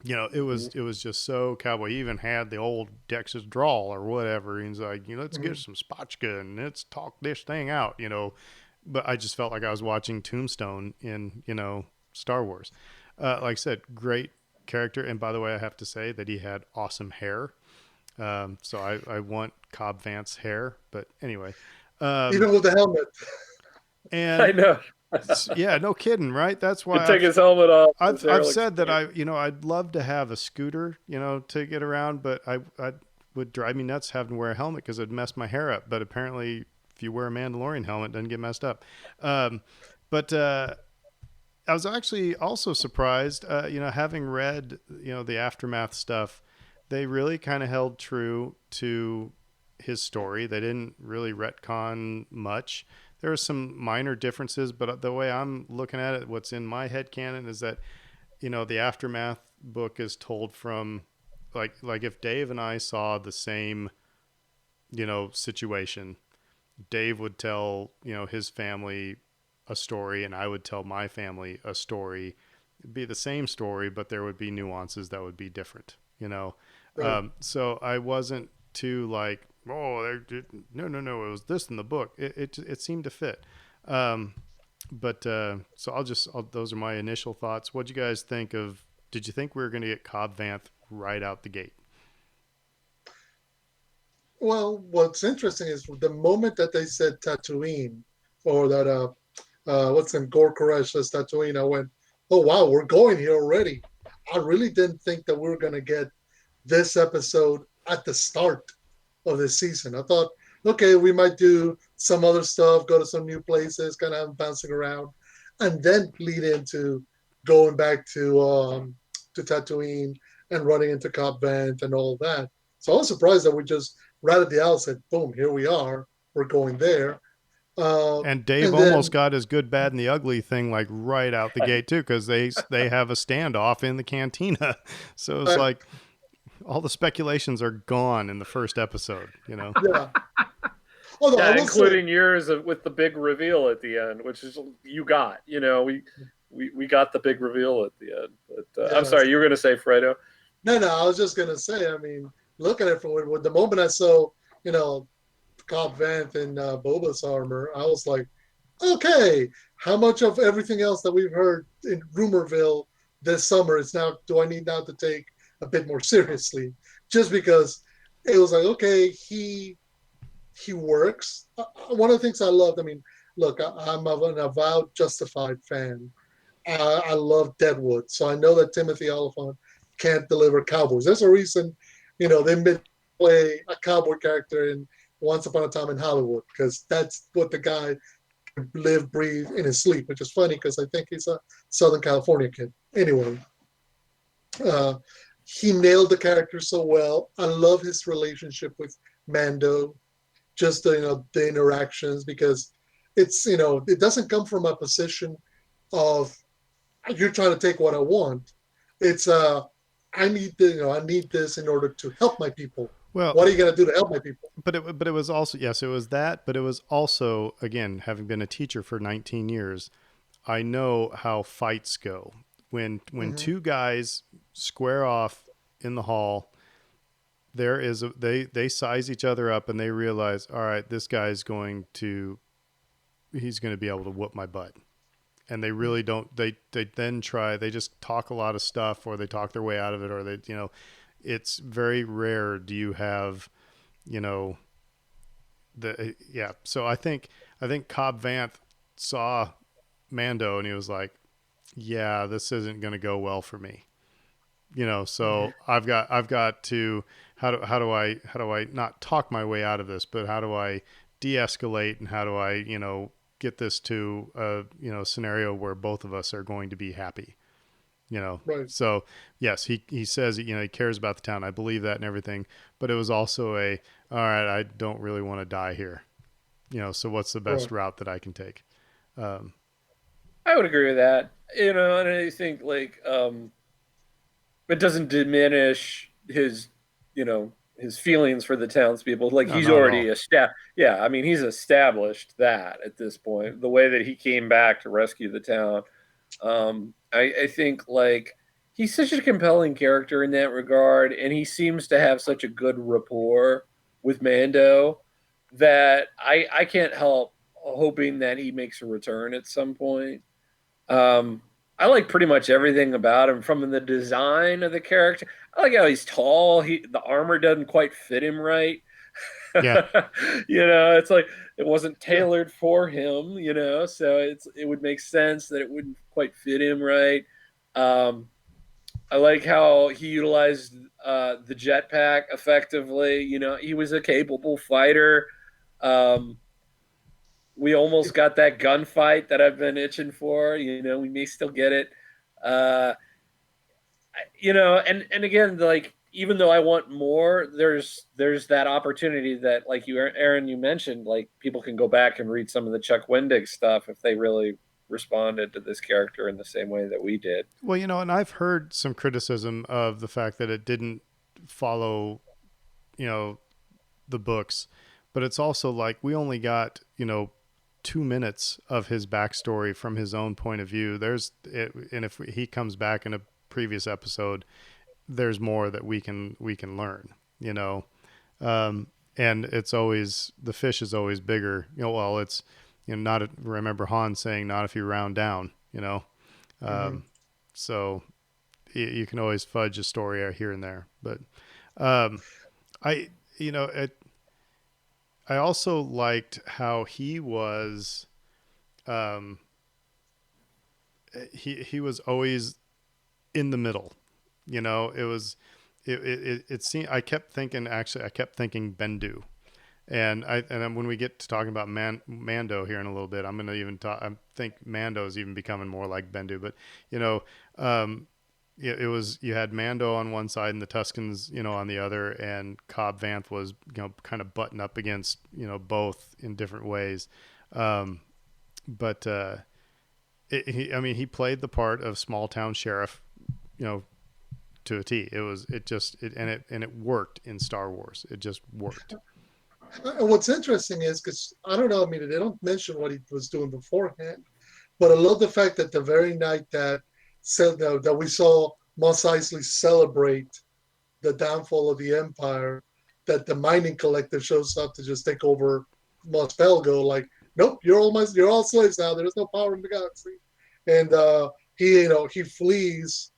You know, it was just so cowboy. He even had the old Texas drawl or whatever. He's like, you know, let's get some spotchka and let's talk this thing out, you know. But I just felt like I was watching Tombstone in, you know, Star Wars. Like I said, great character. And by the way, I have to say that he had awesome hair. So I want Cobb Vanth's hair, but anyway, Even with the helmet. and I know. yeah, no kidding, right? That's why He took his helmet off. His hair I've looks said that great. I'd love to have a scooter, you know, to get around, but I would drive me nuts having to wear a helmet because it'd mess my hair up. But apparently, if you wear a Mandalorian helmet, it doesn't get messed up. But I was actually also surprised, you know, having read, you know, the Aftermath stuff, they really kind of held true to his story. They didn't really retcon much. There are some minor differences, but the way I'm looking at it, what's in my head canon is that, you know, the Aftermath book is told from like if Dave and I saw the same, you know, situation, Dave would tell, you know, his family a story and I would tell my family a story. It'd be the same story, but there would be nuances that would be different, you know. Right. So I wasn't too like, oh, no, it was this in the book. It seemed to fit. But so those are my initial thoughts. What'd you guys think of? Did you think we were going to get Cobb Vanth right out the gate? Well, what's interesting is the moment that they said Tatooine, or that what's in Gore Koresh says Tatooine, I went, oh wow, we're going here already. I really didn't think that we were gonna get this episode at the start of this season. I thought, okay, we might do some other stuff, go to some new places, kind of bouncing around, and then lead into going back to Tatooine and running into Cobb Vanth and all that. So I was surprised that we just right at the outset, boom, here we are. We're going there. And Dave And almost then, got his good, bad, and the ugly thing like right out the gate too, because they have a standoff in the cantina. So it's uh, like all the speculations are gone in the first episode. You know. yeah. Although I Yeah, will say, including yours with the big reveal at the end, which is you got. You know, we got the big reveal at the end. But I'm yes. sorry, you were going to say Fredo. No, I was just gonna say. I mean, looking at it from the moment I saw, you know, Cobb Vanth and Boba's armor, I was like, okay, how much of everything else that we've heard in Rumorville this summer is now? Do I need now to take a bit more seriously? Just because it was like, okay, he works. One of the things I loved. I mean, look, I'm an avowed Justified fan. I love Deadwood, so I know that Timothy Oliphant can't deliver Cowboys. There's a reason, you know, they made play a cowboy character in Once Upon a Time in Hollywood because that's what the guy live, breathe in his sleep. Which is funny because I think he's a Southern California kid. Anyway, uh, he nailed the character so well. I love his relationship with Mando, just the interactions because it's it doesn't come from a position of you're trying to take what I want. It's I need the, I need this in order to help my people. Well, What are you going to do to help my people? but it was also, yes, it was that, but it was also, again, having been a teacher for 19 years, I know how fights go. When Mm-hmm. two guys square off in the hall, they size each other up and they realize, all right, this guy's he's going to be able to whoop my butt. And they really don't, they then try, they just talk a lot of stuff, or they talk their way out of it, or they, it's very rare. Do you have, you know, so I think Cobb Vanth saw Mando and he was like, yeah, this isn't going to go well for me. Mm-hmm. So I've got to, how do I not talk my way out of this, but how do I de-escalate, and how do I, get this to a, scenario where both of us are going to be happy, Right. so yes, he says, he cares about the town. I believe that and everything, but it was also all right, I don't really want to die here, so what's the best Right. route that I can take? I would agree with that. And I think it doesn't diminish his feelings for the townspeople. Like No, he's not at all. already established. Yeah, I mean he's established that at this point. The way that he came back to rescue the town, I think he's such a compelling character in that regard, and he seems to have such a good rapport with Mando that I can't help hoping that he makes a return at some point. Um, I like pretty much everything about him, from the design of the character. I like how he's tall. The armor doesn't quite fit him right. Yeah. It's like it wasn't Yeah. tailored for him. So it would make sense that it wouldn't quite fit him right. Um, I like how he utilized the jetpack effectively. He was a capable fighter. Um, we almost got that gunfight that I've been itching for. We may still get it. Uh, and again, even though I want more, there's that opportunity that, like Aaron, you mentioned, like people can go back and read some of the Chuck Wendig stuff if they really responded to this character in the same way that we did. Well, and I've heard some criticism of the fact that it didn't follow, you know, the books, but it's also like we only got, 2 minutes of his backstory from his own point of view. And if he comes back in a previous episode, there's more that we can learn, um, and it's always, the fish is always bigger. Well, it's, not, remember Han saying, not if you round down, Mm-hmm. um, so you can always fudge a story here and there, but um, I, I also liked how he was, um, he was always in the middle. It was, it seemed, I kept thinking Bendu. And when we get to talking about Mando here in a little bit, I'm going to even talk. I think Mando is even becoming more like Bendu. But um, it was, you had Mando on one side and the Tuscans, on the other, and Cobb Vanth was, kind of button up against, both in different ways. Um, but he played the part of small town sheriff, you know, to a T. And it worked in Star Wars. It just worked. And what's interesting is, because I don't know, I mean, they don't mention what he was doing beforehand, but I love the fact that the very night that said that we saw Mos Eisley celebrate the downfall of the Empire, that the mining collective shows up to just take over Mos Pelgo. Like, nope, you're all slaves now. There's no power in the galaxy, and he flees,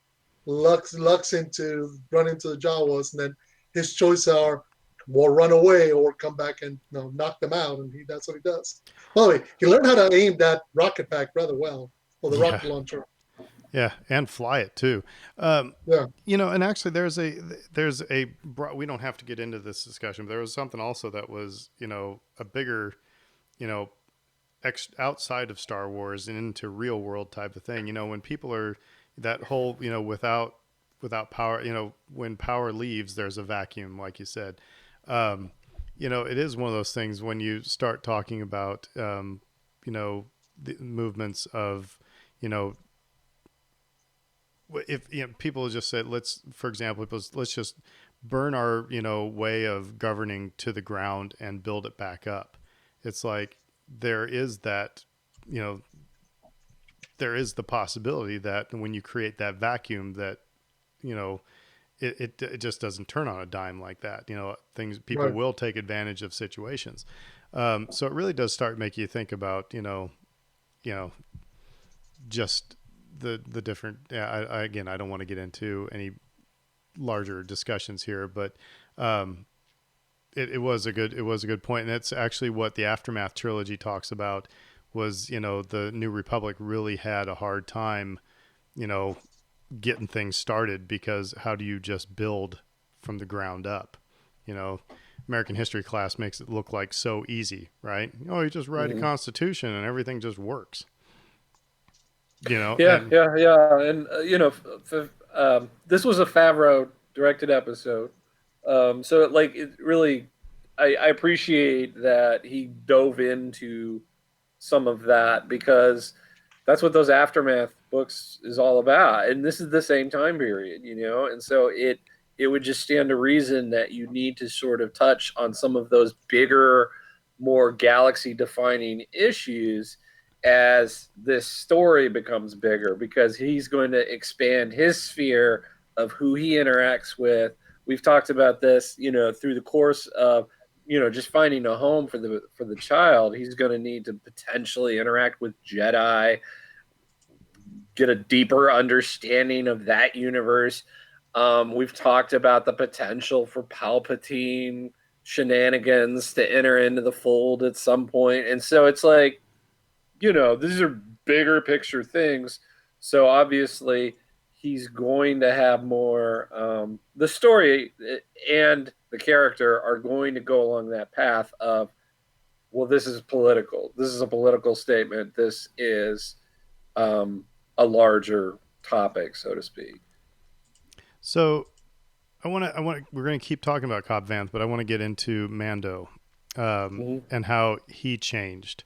lucks into run into the Jawas, and then his choices are or run away or come back and knock them out, and that's what he does. By the way, he learned how to aim that rocket pack rather well, or the Yeah. rocket launcher. Yeah, and fly it too. Yeah. And actually, we don't have to get into this discussion, but there was something also that was, a bigger, you know, outside of Star Wars and into real world type of thing. When people are that whole, without power, when power leaves, there's a vacuum, like you said. It is one of those things when you start talking about, the movements of, if people just said, for example, let's just burn our way of governing to the ground and build it back up. It's like there is that, you know, there is the possibility that when you create that vacuum, that it just doesn't turn on a dime like that. People Right. will take advantage of situations. So it really does start making you think about just the different. Yeah, again, I don't want to get into any larger discussions here, but it was a good point, and that's actually what the Aftermath trilogy talks about. Was the New Republic really had a hard time, getting things started, because how do you just build from the ground up? American history class makes it look like so easy, right? You just write a constitution and everything just works. Yeah, And yeah, yeah. And this was a Favreau directed episode, so it really, I appreciate that he dove into some of that, because that's what those Aftermath books is all about, and this is the same time period, and so it would just stand to reason that you need to sort of touch on some of those bigger, more galaxy defining issues as this story becomes bigger, because he's going to expand his sphere of who he interacts with. We've talked about this, through the course of just finding a home for the child. He's going to need to potentially interact with Jedi, get a deeper understanding of that universe. We've talked about the potential for Palpatine shenanigans to enter into the fold at some point, and so it's like, these are bigger picture things. So obviously, he's going to have more. The story and the character are going to go along that path of, well, this is political. This is a political statement. This is a larger topic, so to speak. so we're going to keep talking about Cobb Vanth, but I want to get into Mando, and how he changed.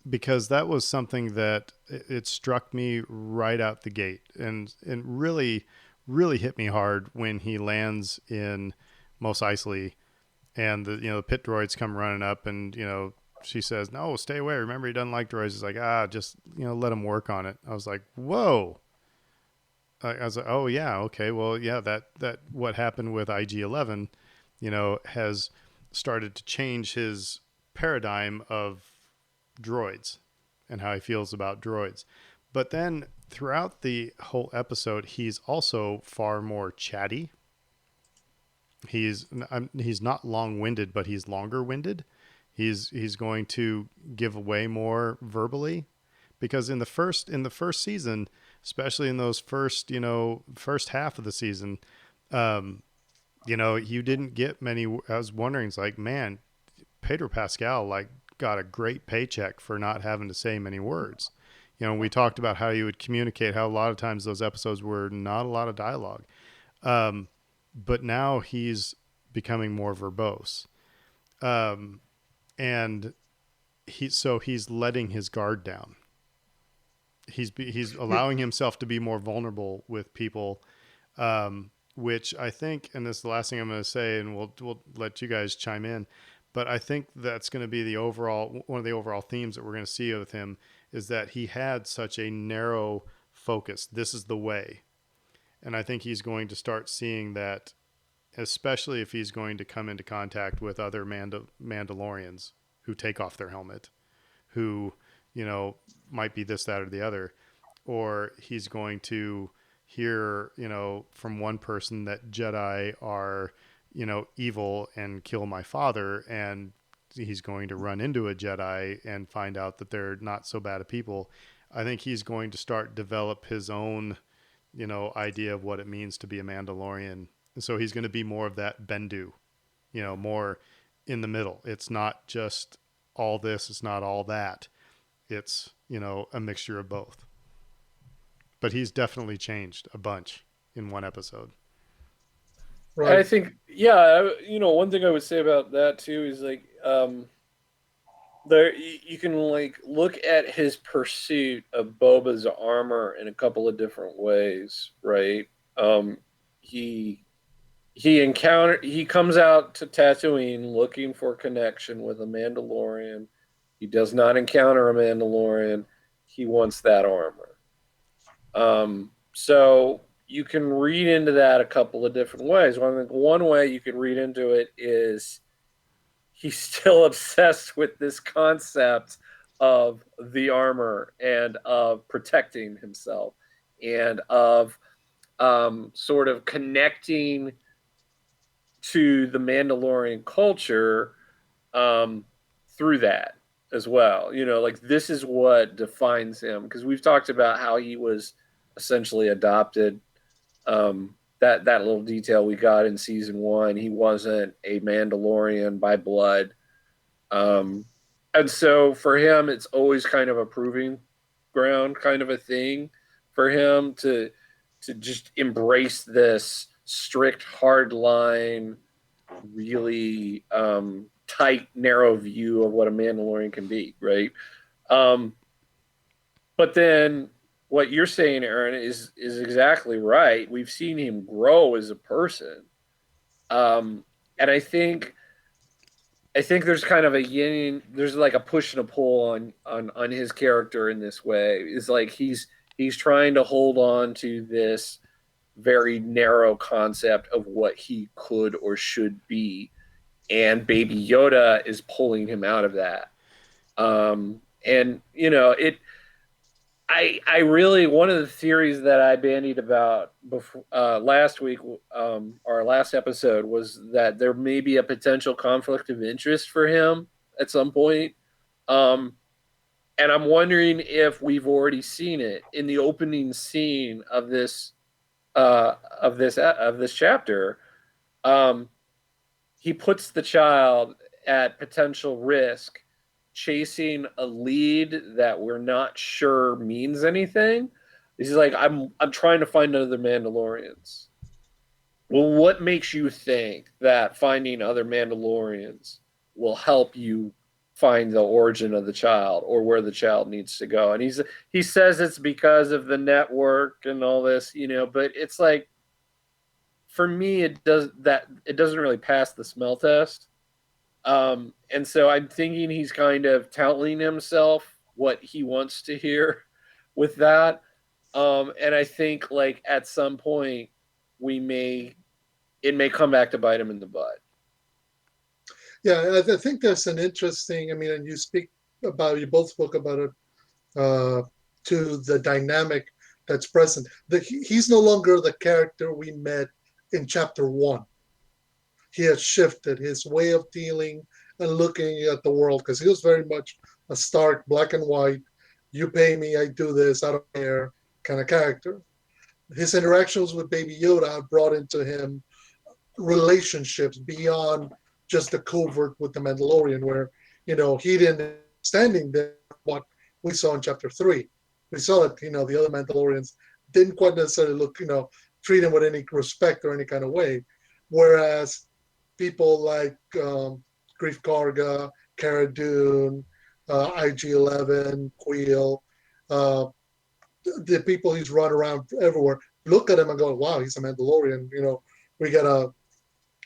Because that was something that it struck me right out the gate, and really, really hit me hard when he lands in Mos Eisley, and the pit droids come running up, and she says, "No, stay away. Remember, he doesn't like droids." He's like, just let him work on it. I was like, whoa. I was like, oh yeah, okay, well yeah, that what happened with IG-11, has started to change his paradigm of droids and how he feels about droids. But then throughout the whole episode, he's also far more chatty. He's not long-winded, but he's longer-winded. He's going to give away more verbally, because in the first season, especially in those first half of the season, you didn't get many. I was wondering, it's like, man, Pedro Pascal got a great paycheck for not having to say many words. We talked about how you would communicate, how a lot of times those episodes were not a lot of dialogue. But now he's becoming more verbose. And he's letting his guard down. He's allowing himself to be more vulnerable with people, which I think, and this is the last thing I'm going to say, and we'll let you guys chime in, but I think that's going to be one of the overall themes that we're going to see with him, is that he had such a narrow focus. This is the way. And I think he's going to start seeing that, especially if he's going to come into contact with other Mandalorians who take off their helmet, who, might be this, that, or the other, or he's going to hear, from one person that Jedi are, evil and kill my father, and he's going to run into a Jedi and find out that they're not so bad of people. I think he's going to start develop his own, idea of what it means to be a Mandalorian. And so he's going to be more of that Bendu, more in the middle. It's not just all this, it's not all that. It's, a mixture of both. But he's definitely changed a bunch in one episode. Right. I think, yeah, one thing I would say about that too is there you can like look at his pursuit of Boba's armor in a couple of different ways, right? Um, he he comes out to Tatooine looking for connection with a Mandalorian. He does not encounter a Mandalorian. He wants that armor. So you can read into that a couple of different ways. One way you can read into it is he's still obsessed with this concept of the armor and of protecting himself and of sort of connecting to the Mandalorian culture um, through that as well. You know, like this is what defines him because we've talked about how he was essentially adopted. That little detail we got in season one, he wasn't a Mandalorian by blood, and so for him, it's always kind of a proving ground, kind of a thing for him to just embrace this strict, hard line, really tight, narrow view of what a Mandalorian can be, right? Um, but then what you're saying, Aaron, is exactly right. We've seen him grow as a person, and I think there's kind of a yin, there's like a push and a pull on his character in this way. It's like he's trying to hold on to this very narrow concept of what he could or should be, and Baby Yoda is pulling him out of that. And you know, I really one of the theories that I bandied about before last week, our last episode, was that there may be a potential conflict of interest for him at some point, um, and I'm wondering if we've already seen it in the opening scene of this chapter. Um, he puts the child at potential risk chasing a lead that we're not sure means anything. He's like, I'm trying to find other Mandalorians. Well, what makes you think that finding other Mandalorians will help you find the origin of the child or where the child needs to go? And he says it's because of the network and all this, you know, but it's like for me it doesn't really pass the smell test. And so I'm thinking he's kind of telling himself what he wants to hear with that. And I think like at some point it may come back to bite him in the butt. Yeah, I think that's an interesting. I mean, and you both spoke about it to the dynamic that's present. He's no longer the character we met in chapter one. He has shifted his way of dealing and looking at the world because he was very much a stark black and white, you pay me, I do this, I don't care kind of character. His interactions with Baby Yoda have brought into him relationships beyond just the covert with the Mandalorian, where, you know, he didn't standing there what we saw in chapter three. We saw that, you know, the other Mandalorians didn't quite necessarily look, you know, treat him with any respect or any kind of way. Whereas people like Grief Karga, Cara Dune, IG-11, Queel, the people he's run around everywhere, look at him and go, wow, he's a Mandalorian. You know, we got to,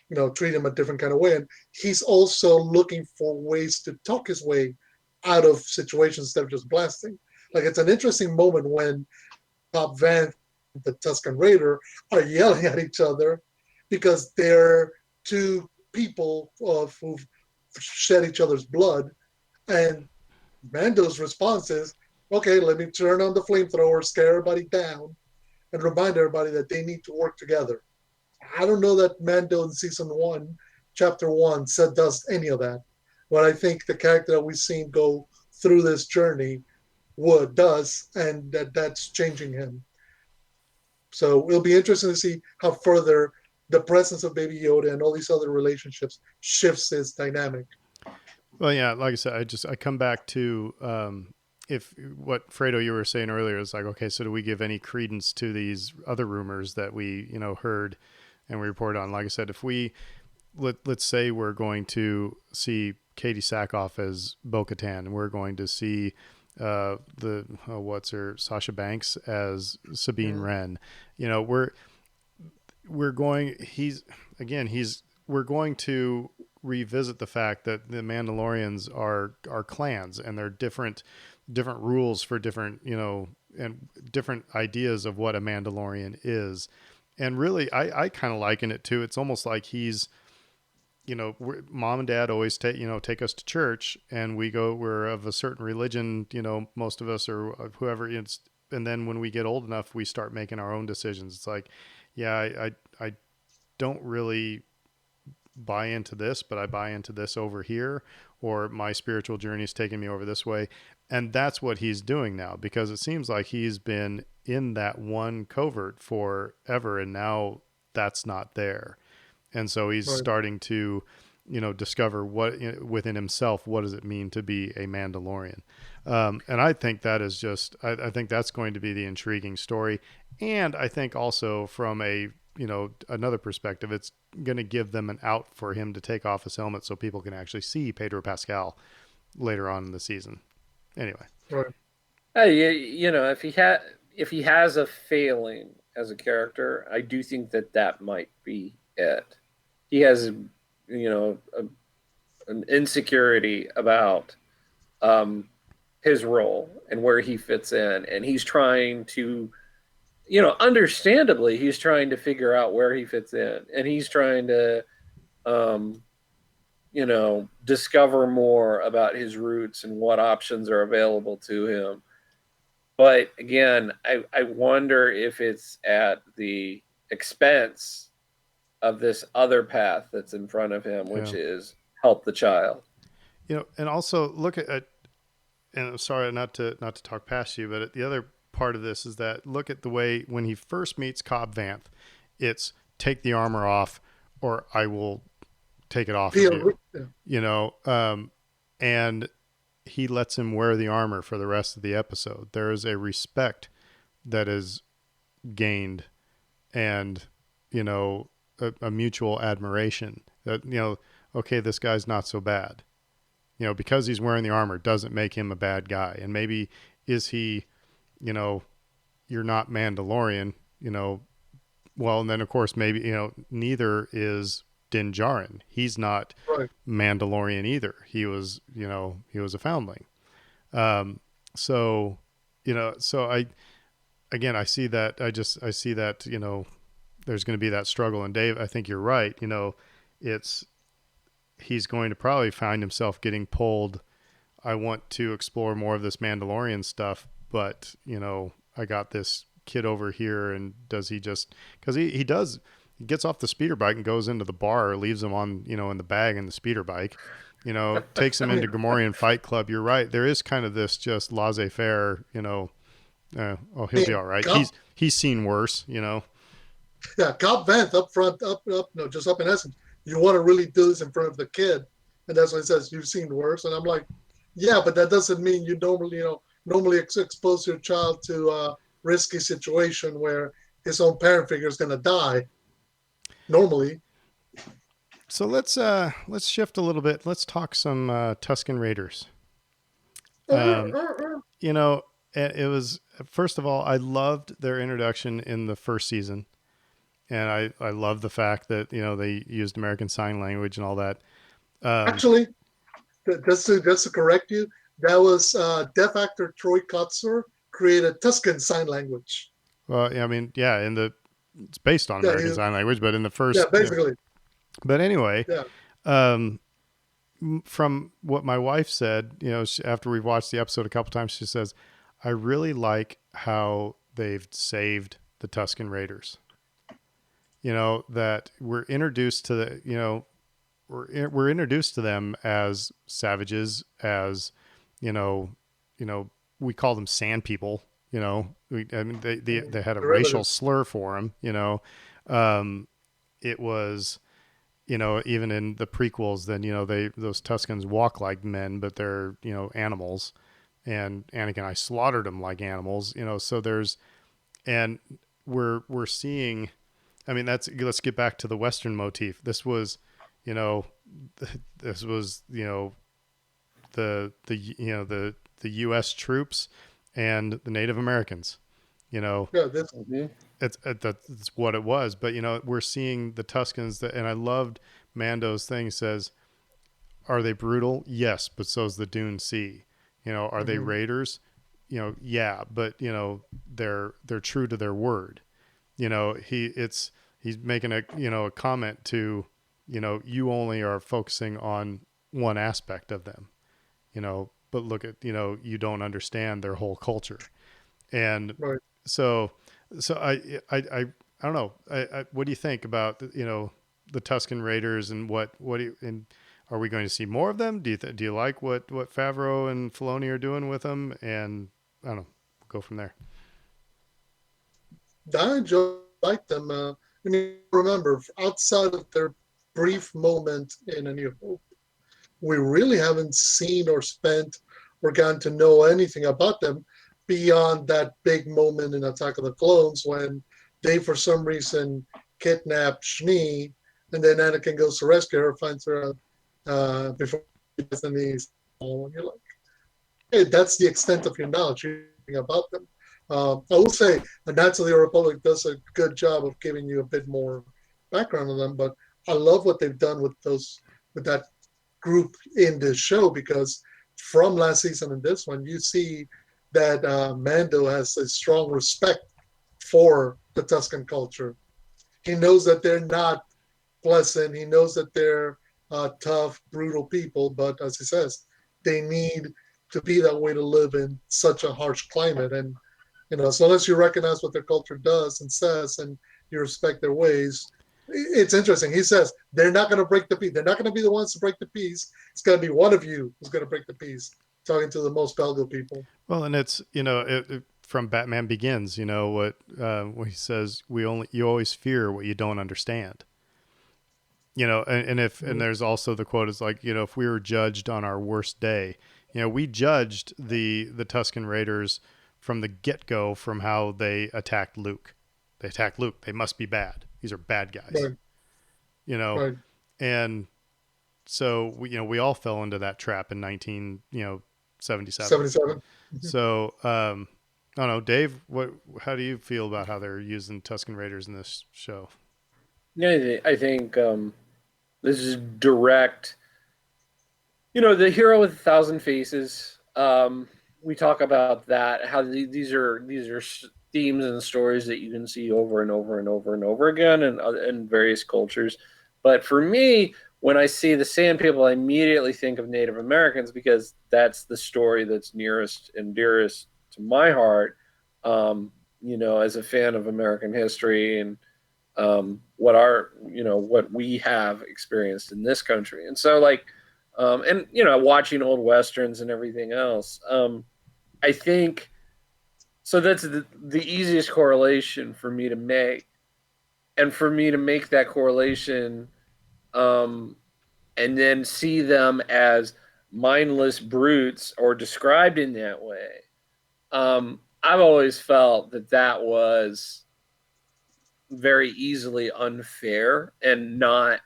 you know, treat him a different kind of way. And he's also looking for ways to talk his way out of situations instead of just blasting. Like, it's an interesting moment when Bob Van, the Tusken Raider, are yelling at each other because they're two people who've shed each other's blood. And Mando's response is, okay, let me turn on the flamethrower, scare everybody down, and remind everybody that they need to work together. I don't know that Mando in season one, chapter one, does any of that. But I think the character that we've seen go through this journey does, and that's changing him. So it'll be interesting to see how further the presence of Baby Yoda and all these other relationships shifts his dynamic. Well, yeah, like I said, I come back to if what Fredo you were saying earlier is like, okay, so do we give any credence to these other rumors that we, you know, heard and we report on? Like I said, if we let's say we're going to see Katie Sackhoff as Bo-Katan. We're going to see Sasha Banks as Sabine Wren. You know, we're going to revisit the fact that the Mandalorians are clans, and they're different rules for different, you know, and different ideas of what a Mandalorian is. And really, I kind of liken it to, it's almost like he's, you know, mom and dad always take us to church, and we're of a certain religion, you know, most of us, or whoever it's, and then when we get old enough, we start making our own decisions. It's like, yeah, I don't really buy into this, but I buy into this over here, or my spiritual journey is taking me over this way. And that's what he's doing now, because it seems like he's been in that one covert forever, and now that's not there. And so he's starting to, you know, discover what within himself, what does it mean to be a Mandalorian? And I think that is just, I think that's going to be the intriguing story. And I think also from a, you know, another perspective, it's going to give them an out for him to take off his helmet so people can actually see Pedro Pascal later on in the season. Anyway. Right. Hey, you know, if he has a failing as a character, I do think that might be it. He has, you know, an insecurity about his role and where he fits in, and he's trying to, you know, understandably, he's trying to figure out where he fits in, and he's trying to, you know, discover more about his roots and what options are available to him. But again, I wonder if it's at the expense of this other path that's in front of him, which is help the child. You know, and also look at, and I'm sorry not to talk past you, but the other part of this is that look at the way when he first meets Cobb Vanth, it's take the armor off or I will take it off of you, you know, and he lets him wear the armor for the rest of the episode. There is a respect that is gained, and, you know, a mutual admiration that, you know, okay, this guy's not so bad, you know, because he's wearing the armor doesn't make him a bad guy. And maybe is he, you know, you're not Mandalorian, you know, well, and then of course, maybe, you know, neither is Din Djarin. He's not Mandalorian either. He was, you know, he was a foundling. So, you know, so I see that, I see that, you know, there's going to be that struggle. And Dave, I think you're right. You know, he's going to probably find himself getting pulled. I want to explore more of this Mandalorian stuff, but, you know, I got this kid over here, and does he just, because he gets off the speeder bike and goes into the bar, leaves him on, you know, in the bag in the speeder bike, you know, takes him into Gamorrean Fight Club. You're right. There is kind of this just laissez-faire, you know, he'll be all right. He's seen worse, you know. Yeah, Cobb Vanth up front, just up in essence. You want to really do this in front of the kid, and that's what it says. You've seen worse, and I'm like, yeah, but that doesn't mean you normally expose your child to a risky situation where his own parent figure is going to die. Normally. So let's shift a little bit. Let's talk some Tusken Raiders. You know, it was, first of all, I loved their introduction in the first season. And I love the fact that, you know, they used American Sign Language and all that. Actually, just to correct you, that was deaf actor Troy Kotsur created Tusken Sign Language. Well, I mean, yeah, it's based on American Sign Language, but in the first, yeah, basically. You know, but anyway, from what my wife said, you know, after we've watched the episode a couple times, she says, I really like how they've saved the Tusken Raiders. You know, that we're introduced to the, you know, we're introduced to them as savages, as, you know, we call them sand people, you know, I mean, they had a racial slur for them, you know. It was, you know, even in the prequels, then, you know, those Tuskens walk like men, but they're, you know, animals, and Anakin and I slaughtered them like animals, you know. So and we're seeing, I mean, let's get back to the Western motif. This was, you know, the U.S. troops and the Native Americans. Yeah, that's That's what it was. But we're seeing the Tuscans and I loved Mando's thing. Says, are they brutal? Yes, but so's the Dune Sea. Are they raiders? Yeah, but they're true to their word. He's making a comment to, you only are focusing on one aspect of them, but look at, you don't understand their whole culture. And right. so I don't know. What do you think about, the Tuscan Raiders and what do you, and are we going to see more of them? Do you like what Favreau and Filoni are doing with them? And I don't know, go from there. I enjoy like them. I mean, remember, outside of their brief moment in A New Hope, we really haven't seen or spent or gotten to know anything about them beyond that big moment in Attack of the Clones when they, for some reason, kidnap Shmi, and then Anakin goes to rescue her, finds her before he does any. And you're like, hey, that's the extent of your knowledge about them. I will say, the Knights of the Republic does a good job of giving you a bit more background on them, but I love what they've done with that group in this show, because from last season and this one, you see that Mando has a strong respect for the Tuscan culture. He knows that they're not pleasant. He knows that they're tough, brutal people, but as he says, they need to be that way to live in such a harsh climate. And as long as you recognize what their culture does and says, and you respect their ways, it's interesting. He says they're not going to break the peace. They're not going to be the ones to break the peace. It's going to be one of you who's going to break the peace. Talking to the most Belgo people. Well, and it's from Batman Begins. What he says: you always fear what you don't understand. And there's also the quote is like, if we were judged on our worst day, we judged the Tuscan Raiders from the get-go from how they attacked Luke. They attacked Luke. They must be bad. These are bad guys. Right. Right. And so we all fell into that trap in 1977. 77. So I don't know, Dave, how do you feel about how they're using Tuscan Raiders in this show? Yeah, I think this is direct. The hero with 1,000 faces. We talk about that. How these are themes and stories that you can see over and over and over and over again in various cultures. But for me, when I see the Sand People, I immediately think of Native Americans because that's the story that's nearest and dearest to my heart. As a fan of American history and what we have experienced in this country. And so watching old Westerns and everything else, I think, so that's the easiest correlation for me to make. And for me to make that correlation, and then see them as mindless brutes or described in that way, I've always felt that was very easily unfair and not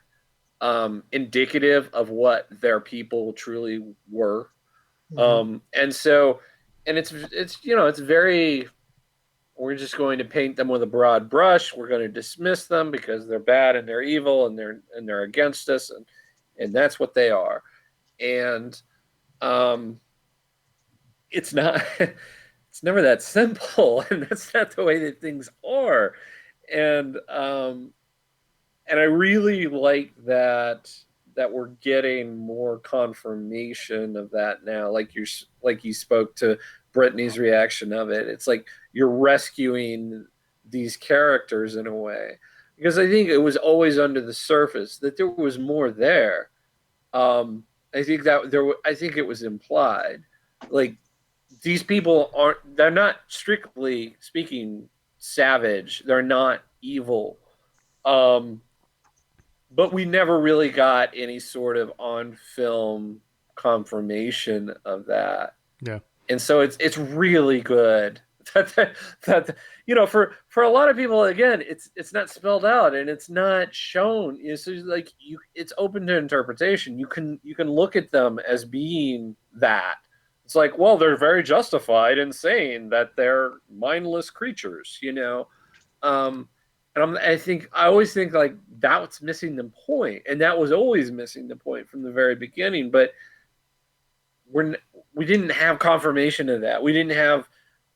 indicative of what their people truly were. Mm-hmm. And it's very, we're just going to paint them with a broad brush. We're going to dismiss them because they're bad and they're evil and they're against us, and that's what they are. And it's not it's never that simple, and that's not the way that things are. And I really like that we're getting more confirmation of that now. Like you spoke to Brittany's reaction of it. It's like you're rescuing these characters in a way, because I think it was always under the surface that there was more there. I think it was implied. Like, these people they're not, strictly speaking, savage. They're not evil. But we never really got any sort of on-film confirmation of that. Yeah. And so it's really good that for a lot of people, again, it's not spelled out and it's not shown. So like it's open to interpretation. You can look at them as being that. It's like, well, they're very justified in saying that they're mindless creatures, um, and I always think like that's missing the point, and that was always missing the point from the very beginning. But we didn't have confirmation of that. We didn't have,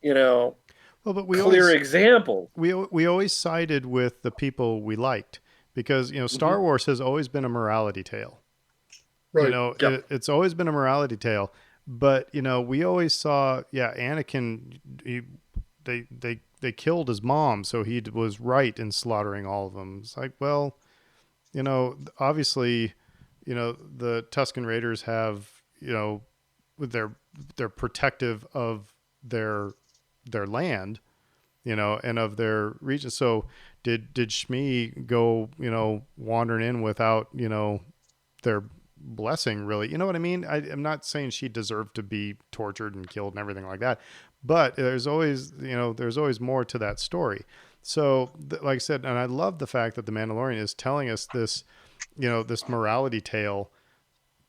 well, but we clear example. We always sided with the people we liked because Star Wars has always been a morality tale. Right. Yep. It's always been a morality tale. But we always saw, Anakin. They killed his mom, so he was right in slaughtering all of them. It's like, well, obviously, the Tusken Raiders have, they're protective of their land, and of their region. So did Shmi go, wandering in without, their blessing, really? You know what I mean? I'm not saying she deserved to be tortured and killed and everything like that, but there's always more to that story. So like I said, and I love the fact that the Mandalorian is telling us this, this morality tale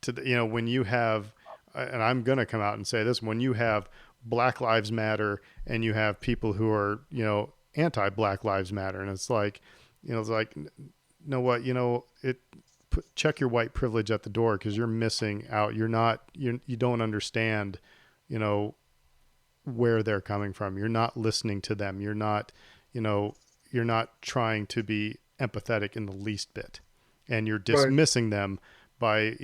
to when you have, and I'm going to come out and say this, when you have Black Lives Matter and you have people who are, anti-Black Lives Matter. And it's like, check your white privilege at the door, because you're missing out. You don't understand, where they're coming from. You're not listening to them. You're not trying to be empathetic in the least bit, and you're dismissing them by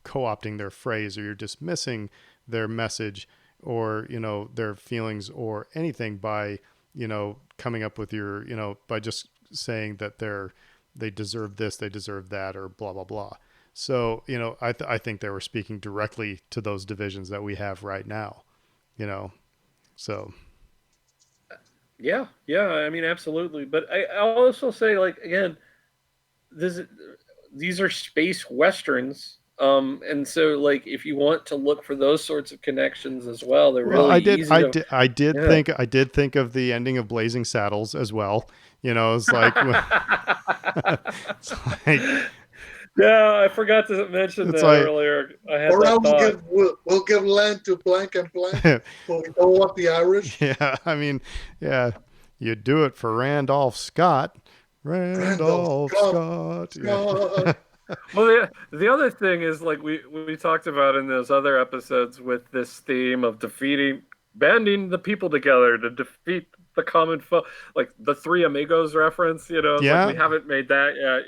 co-opting their phrase, or you're dismissing their message, or, their feelings or anything by, coming up with your, by just saying that they deserve this, they deserve that, or blah, blah, blah. So, I think they were speaking directly to those divisions that we have right now, so. Yeah. I mean, absolutely. But I'll also say, like, again, these are space Westerns. And so, like, if you want to look for those sorts of connections as well, they're really easy. I did think of the ending of Blazing Saddles as well. It's like, it's like, yeah, I forgot to mention that earlier. I had that thought. We'll give land to blank and blank. But we don't want the Irish. Yeah, I mean, yeah, you do it for Randolph Scott. Randolph Scott. Yeah. Well, the other thing is, like we talked about in those other episodes, with this theme of banding the people together to defeat the common foe, like the Three Amigos reference. Yeah. Like we haven't made that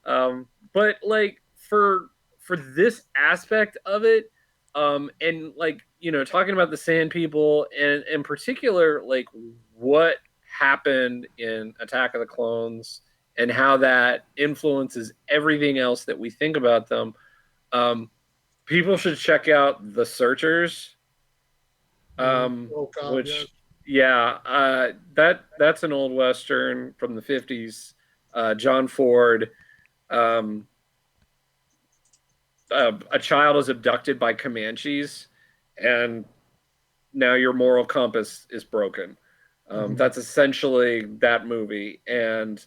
yet. But like for this aspect of it, and like talking about the Sand People, and in particular, like what happened in Attack of the Clones and how that influences everything else that we think about them. People should check out The Searchers, which, yes. That's an old Western from the 50s. John Ford, a child is abducted by Comanches, and now your moral compass is broken. That's essentially that movie. And,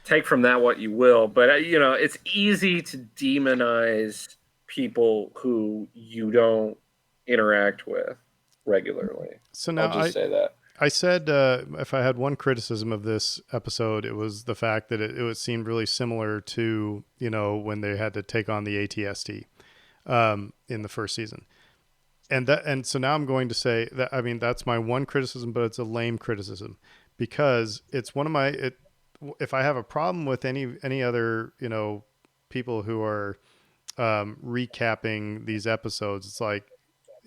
take from that what you will. But, it's easy to demonize people who you don't interact with regularly. So now I'll just say that. I said if I had one criticism of this episode, it was the fact that it seemed really similar to, when they had to take on the ATST in the first season. And so now I'm going to say that, I mean, that's my one criticism, but it's a lame criticism, because it's one of if I have a problem with any other, people who are recapping these episodes, it's like,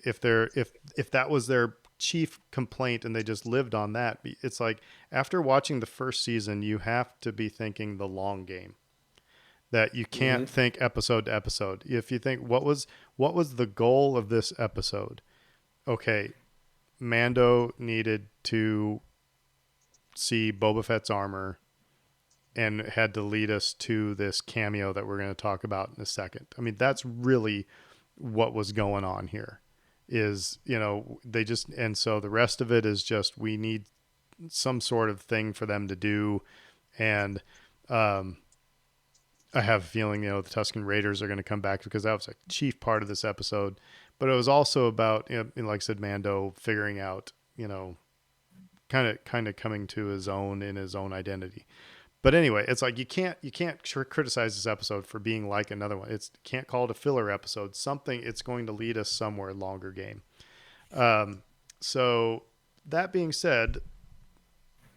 if that was their chief complaint and they just lived on that, it's like, after watching the first season, you have to be thinking the long game, that you can't think episode to episode. If you think, what was the goal of this episode? Okay, Mando needed to see Boba Fett's armor and had to lead us to this cameo that we're going to talk about in a second. I mean, that's really what was going on here. is, they just, and so the rest of it is just, we need some sort of thing for them to do. And, I have a feeling, the Tusken Raiders are going to come back, because that was a chief part of this episode. But it was also about, like I said, Mando figuring out, kind of coming to his own in his own identity. But anyway, it's like you can't criticize this episode for being like another one. It's can't call it a filler episode. Something, it's going to lead us somewhere longer game. So that being said,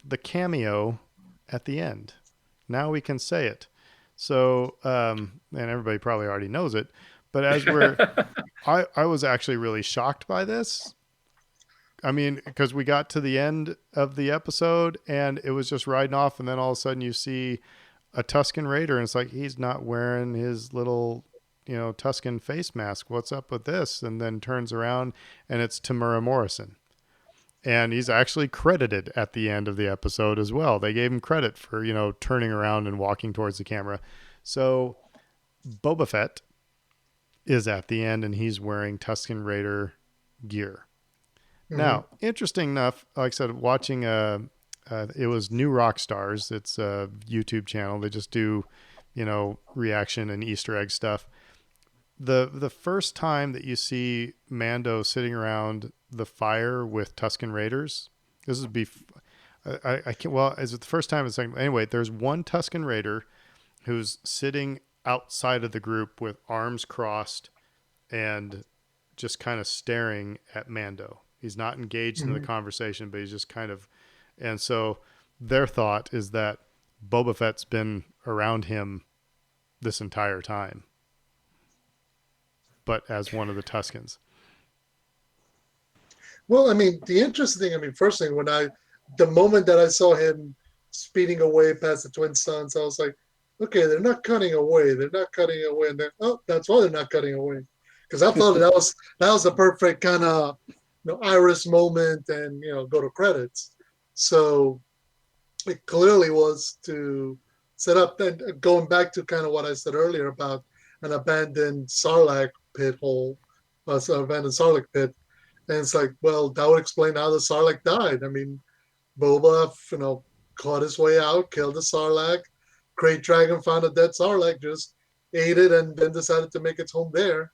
the cameo at the end. Now we can say it. So, and everybody probably already knows it, but as I was actually really shocked by this. I mean, because we got to the end of the episode and it was just riding off, and then all of a sudden you see a Tusken Raider, and it's like, he's not wearing his little, Tusken face mask. What's up with this? And then turns around and it's Tamura Morrison. And he's actually credited at the end of the episode as well. They gave him credit for, turning around and walking towards the camera. So Boba Fett is at the end, and he's wearing Tusken Raider gear. Mm-hmm. Now, interesting enough, like I said, watching, it was New Rock Stars. It's a YouTube channel. They just do, reaction and Easter egg stuff. The first time that you see Mando sitting around the fire with Tusken Raiders, this would be, I can't, well, is it the first time? It's like, anyway, there's one Tusken Raider who's sitting outside of the group with arms crossed and just kind of staring at Mando. He's not engaged in the conversation, but he's just kind of, and so their thought is that Boba Fett's been around him this entire time, but as one of the Tuskens. Well, I mean, the interesting thing, first thing, the moment that I saw him speeding away past the Twin Suns, I was like, okay, they're not cutting away. They're not cutting away. And then, that's why they're not cutting away. Because I thought that was the perfect kind of, Iris moment and, go to credits. So it clearly was to set up, and going back to kind of what I said earlier about an abandoned Sarlacc pit hole, abandoned Sarlacc pit. And it's like, well, that would explain how the Sarlacc died. I mean, Boba, caught his way out, killed the Sarlacc. Great Dragon found a dead Sarlacc, just ate it, and then decided to make its home there.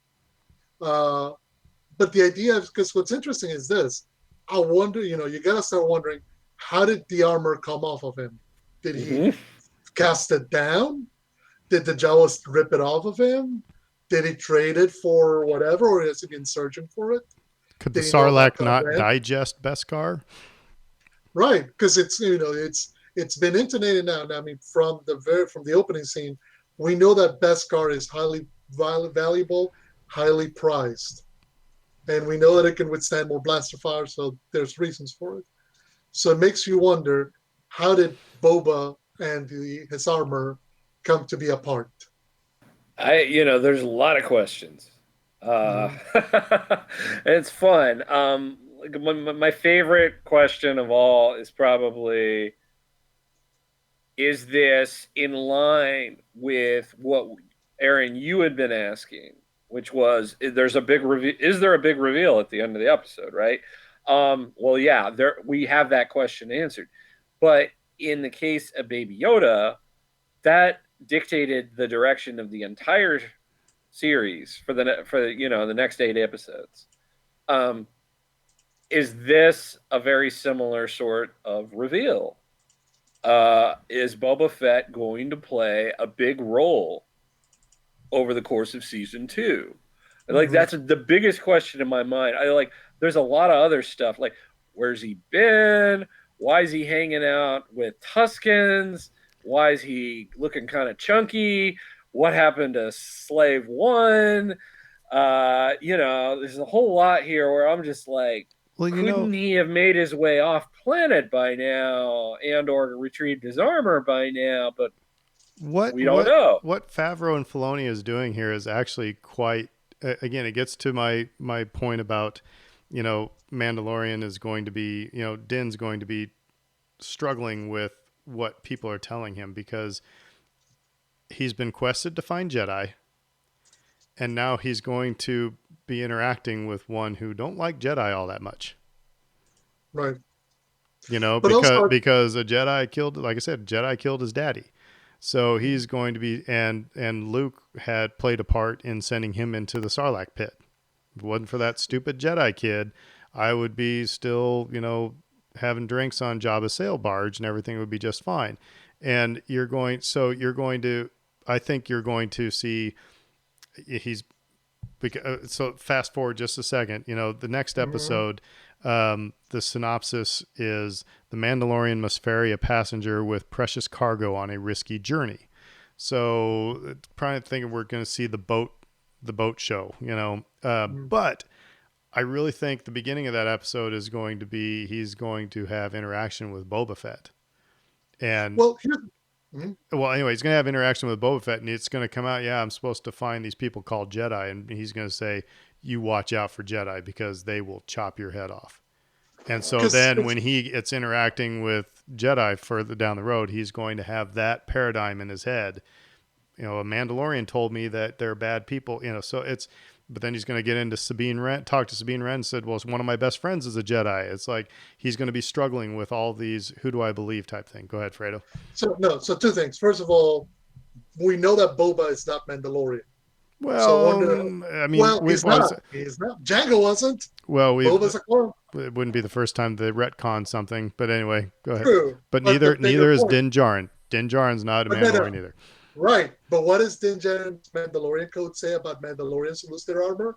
But the idea is, because what's interesting is this, I wonder, you got to start wondering, how did the armor come off of him? Did he cast it down? Did the Jawas rip it off of him? Did he trade it for whatever, or has he been searching for it? Could the Sarlacc not digest Beskar? Right, because it's been intonated now. I mean, from the opening scene, we know that Beskar is highly valuable, highly prized, and we know that it can withstand more blaster fire. So there's reasons for it. So it makes you wonder, how did Boba and his armor come to be a part? There's a lot of questions. It's fun. My favorite question of all is probably, is this in line with what, Aaron, you had been asking, which was, is there a big reveal at the end of the episode, right? Well, yeah, we have that question answered. But in the case of Baby Yoda, that dictated the direction of the entire series for the next 8 episodes. Is this a very similar sort of reveal? Is Boba Fett going to play a big role over the course of season 2? Like, that's the biggest question in my mind. There's a lot of other stuff, like, where's he been? Why is he hanging out with Tuskens? Why is he looking kind of chunky? What happened to Slave One? There's a whole lot here where I'm just like, couldn't he have made his way off planet by now and or retrieved his armor by now? But we don't know. What Favreau and Filoni is doing here is actually quite, again, it gets to my point about, Mandalorian is going to be, Din's going to be struggling with what people are telling him, because he's been quested to find Jedi, and now he's going to be interacting with one who don't like Jedi all that much. Right. You know, But also, because a Jedi killed, like I said, Jedi killed his daddy. So he's going to be, and Luke had played a part in sending him into the Sarlacc pit. If it wasn't for that stupid Jedi kid, I would be still, you know, having drinks on Jabba's sail barge and everything would be just fine. And I think you're going to see so fast forward just a second, you know, the next episode, the synopsis is the Mandalorian must ferry a passenger with precious cargo on a risky journey. So probably thinking we're going to see the boat show, you know, but I really think the beginning of that episode is going to be, he's going to have interaction with Boba Fett. And well, anyway, he's going to have interaction with Boba Fett and it's going to come out, yeah, I'm supposed to find these people called Jedi. And he's going to say, you watch out for Jedi because they will chop your head off. And so then when it's interacting with Jedi further down the road, he's going to have that paradigm in his head. You know, a Mandalorian told me that they're bad people, you know, so it's, but then he's going to get into talk to Sabine Wren and said, well, one of my best friends is a Jedi. It's like, he's going to be struggling with all these, who do I believe type thing. Go ahead, Fredo. So two things. First of all, we know that Boba is not Mandalorian. Well, I mean, he's not. He's not. Jango wasn't. Well, Boba's a clone. It wouldn't be the first time they retcon something, but anyway, go ahead. True. But neither is Din Djarin. Din Djarin's not a Mandalorian either. Right. But what does Din Djarin's Mandalorian code say about Mandalorians who lose their armor?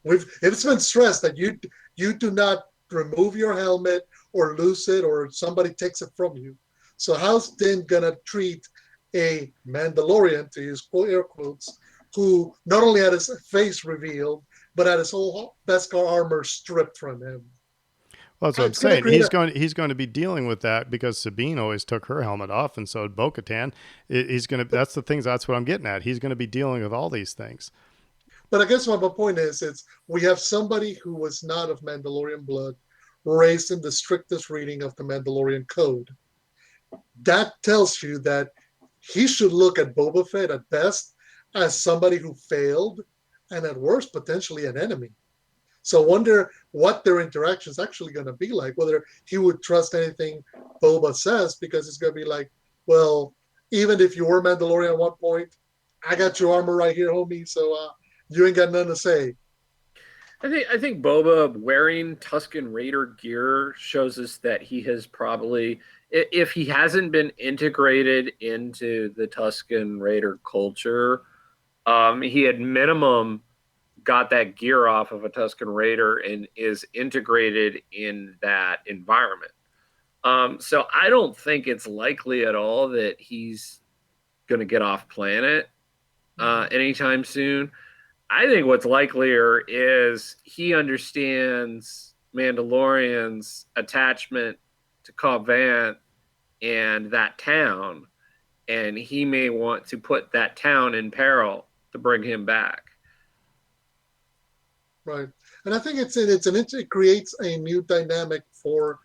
It's been stressed that you do not remove your helmet or lose it or somebody takes it from you. So how's Din gonna treat a Mandalorian, to use air quotes, who not only had his face revealed, but had his whole Beskar armor stripped from him? Well, that's what I'm saying. He's going to be dealing with that because Sabine always took her helmet off, and so did Bo-Katan. That's the things. That's what I'm getting at. He's going to be dealing with all these things. But I guess my point is, we have somebody who was not of Mandalorian blood, raised in the strictest reading of the Mandalorian code. That tells you that he should look at Boba Fett at best as somebody who failed, and at worst potentially an enemy. So I wonder what their interaction is actually going to be like, whether he would trust anything Boba says, because it's going to be like, well, even if you were Mandalorian at one point, I got your armor right here, homie, so you ain't got nothing to say. I think Boba wearing Tusken Raider gear shows us that he has probably, if he hasn't been integrated into the Tusken Raider culture, he at minimum got that gear off of a Tusken Raider and is integrated in that environment. So I don't think it's likely at all that he's going to get off planet anytime soon. I think what's likelier is he understands Mandalorian's attachment to Cobb Vanth and that town, and he may want to put that town in peril to bring him back. Right, and I think it creates a new dynamic for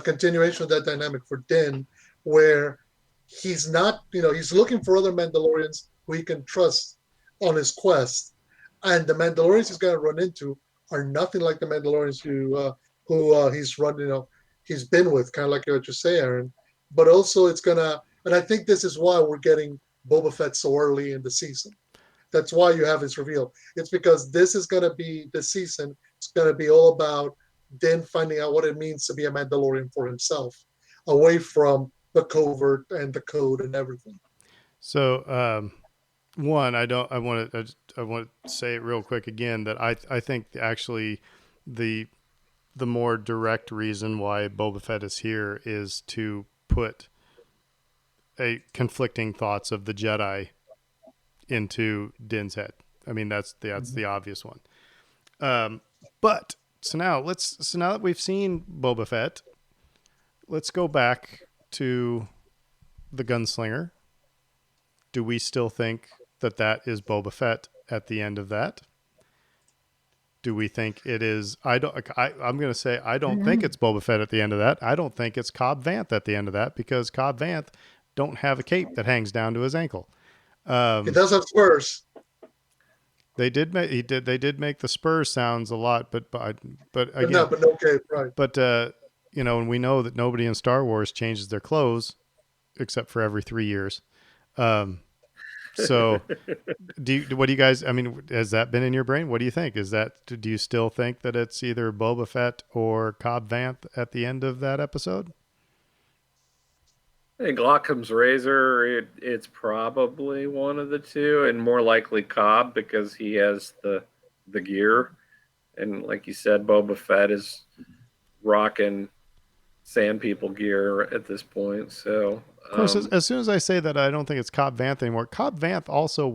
continuation of that dynamic for Din, where he's not, he's looking for other Mandalorians who he can trust on his quest, and the Mandalorians he's going to run into are nothing like the Mandalorians who he's run, he's been with, kind of like what you say, Aaron. But also and I think this is why we're getting Boba Fett so early in the season. That's why you have his reveal. It's because this is going to be the season. It's going to be all about Din finding out what it means to be a Mandalorian for himself, away from the covert and the code and everything. So, one, I want to say it real quick again that I think actually the more direct reason why Boba Fett is here is to put a conflicting thoughts of the Jedi into Din's head. I mean, that's the obvious one. But so now that we've seen Boba Fett, let's go back to the gunslinger. Do we still think that is Boba Fett at the end of that? Do we think it is? I'm going to say I don't think it's Boba Fett at the end of that. I don't think it's Cobb Vanth at the end of that, because Cobb Vanth don't have a cape that hangs down to his ankle. It does have spurs. They did make the Spurs sounds a lot, but again, but no cape, right? but and we know that nobody in Star Wars changes their clothes except for every 3 years. So what do you guys, I mean, has that been in your brain? What do you think? Do you still think that it's either Boba Fett or Cobb Vanth at the end of that episode? I think Occam's razor, it's probably one of the two, and more likely Cobb because he has the gear. And like you said, Boba Fett is rocking Sand People gear at this point. So, of course, as soon as I say that, I don't think it's Cobb Vanth anymore. Cobb Vanth also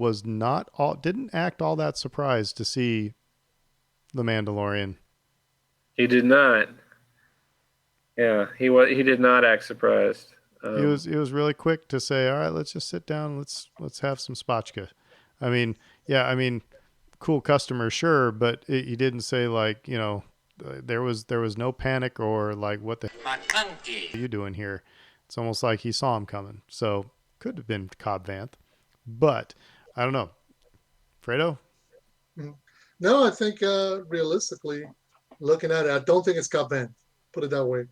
didn't act all that surprised to see the Mandalorian. he did not. Yeah, he did not act surprised. He was really quick to say, "All right, let's just sit down. Let's have some spotchka." I mean, yeah, I mean, cool customer, sure, but he didn't say like, there was no panic or like, what the hell are you doing here? It's almost like he saw him coming. So could have been Cobb Vanth, but I don't know. Fredo? No, I think realistically, looking at it, I don't think it's Cobb Vanth. Put it that way.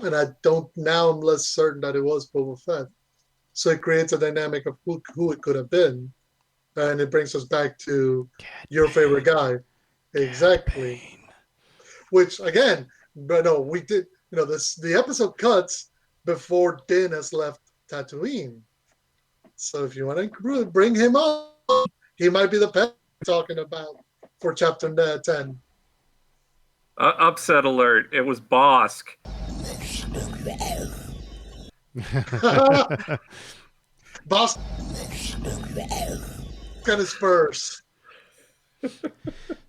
And I'm less certain that it was Boba Fett. So it creates a dynamic of who it could have been. And it brings us back to your favorite guy. Exactly. Bane. Which, again, but no, we did, the episode cuts before Din has left Tatooine. So if you want to bring him up, he might be the pet we're talking about for chapter 10. Upset alert. It was Bosk. Boss got his Spurs.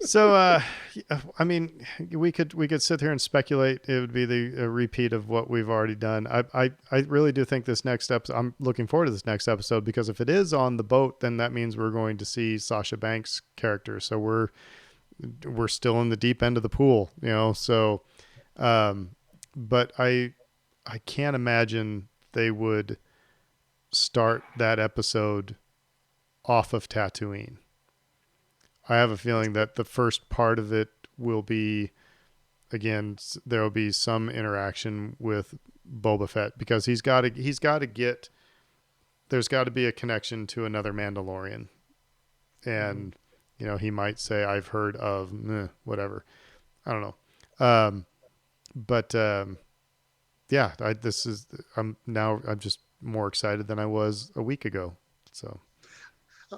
So, I mean, we could sit here and speculate. It would be a repeat of what we've already done. I really do think this next episode, I'm looking forward to this next episode, because if it is on the boat, then that means we're going to see Sasha Banks' character. So we're still in the deep end of the pool, so, but I can't imagine they would start that episode off of Tatooine. I have a feeling that the first part of it will be, again, there will be some interaction with Boba Fett, because he's got to get, there's got to be a connection to another Mandalorian. And, he might say, I've heard of whatever. I don't know. Yeah, I'm just more excited than I was a week ago. So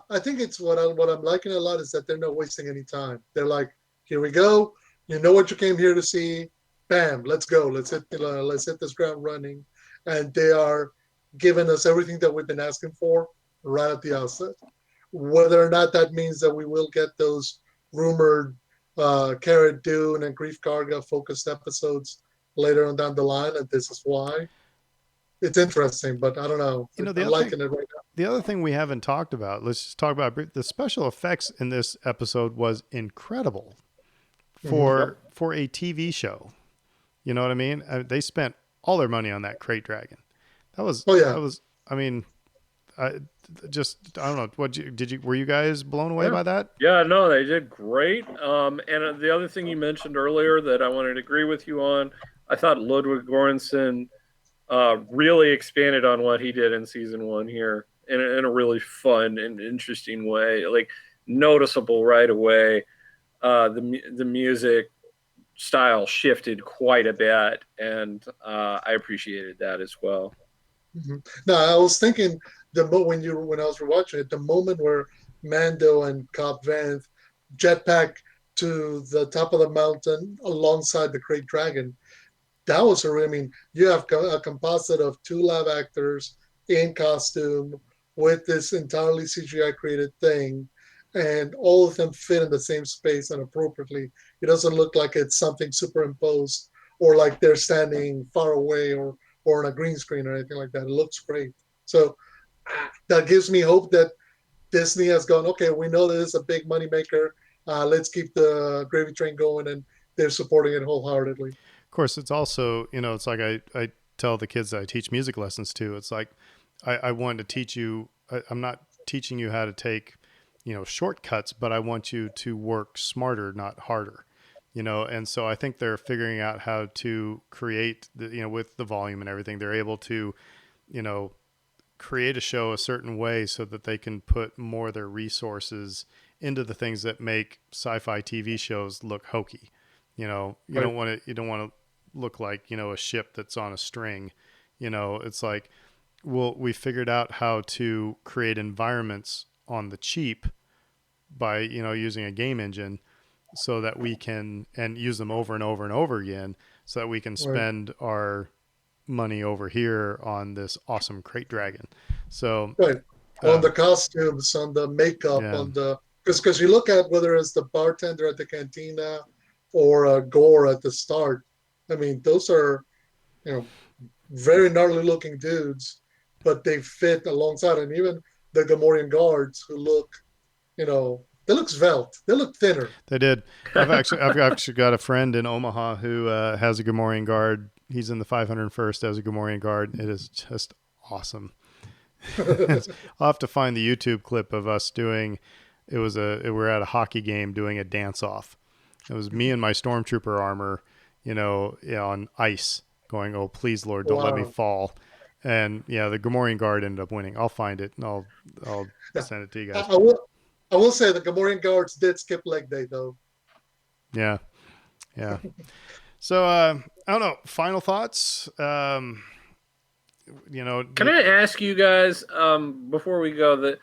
I think it's what I'm liking a lot is that they're not wasting any time. They're like, here we go. You know what you came here to see. Bam, let's go. Let's hit this ground running. And they are giving us everything that we've been asking for right at the outset. Whether or not that means that we will get those rumored Cara Dune and Grief Karga focused episodes later on down the line, and this is why. It's interesting, but I don't know. I'm liking it right now. The other thing we haven't talked about, let's just talk about the special effects in this episode was incredible for a TV show. You know what I mean? They spent all their money on that crate dragon. I don't know. Were you guys blown away by that? Yeah, no, they did great. And the other thing you mentioned earlier that I wanted to agree with you on, I thought Ludwig Göransson really expanded on what he did in season 1 here in a really fun and interesting way, like noticeable right away. The music style shifted quite a bit, and I appreciated that as well. Mm-hmm. Now, I was thinking when I was rewatching it, the moment where Mando and Cobb Vanth jetpack to the top of the mountain alongside the Great Dragon, that was you have a composite of 2 live actors in costume with this entirely CGI created thing, and all of them fit in the same space and appropriately. It doesn't look like it's something superimposed or like they're standing far away or on a green screen or anything like that. It looks great. So that gives me hope that Disney has gone, okay, we know that it's a big money maker. Let's keep the gravy train going, and they're supporting it wholeheartedly. Of course, it's also, it's like I tell the kids that I teach music lessons to, it's like I wanted to teach you, I'm not teaching you how to take shortcuts, but I want you to work smarter, not harder. And so I think they're figuring out how to create with the volume and everything, they're able to, create a show a certain way so that they can put more of their resources into the things that make sci-fi TV shows look hokey. You don't want to look like, a ship that's on a string. It's like, well, we figured out how to create environments on the cheap by, using a game engine so that we can, and use them over and over and over again so that we can spend our money over here on this awesome crate dragon. So on the costumes, on the makeup, on the because you look at whether it's the bartender at the cantina or Gore at the start. I mean, those are very gnarly looking dudes, but they fit alongside, and even the Gamorrean guards who look, they look svelte, they look thinner. They did. I've actually got a friend in Omaha who has a Gamorrean guard. He's in the 501st as a Gamorrean guard. It is just awesome. I'll have to find the YouTube clip of us doing. We're at a hockey game doing a dance off. It was me and my stormtrooper armor, on ice, going, "Oh, please, Lord, don't let me fall." And the Gamorrean guard ended up winning. I'll find it and I'll send it to you guys. I will say the Gamorrean guards did skip leg day though. Yeah. So I don't know. Final thoughts. Can I ask you guys before we go, the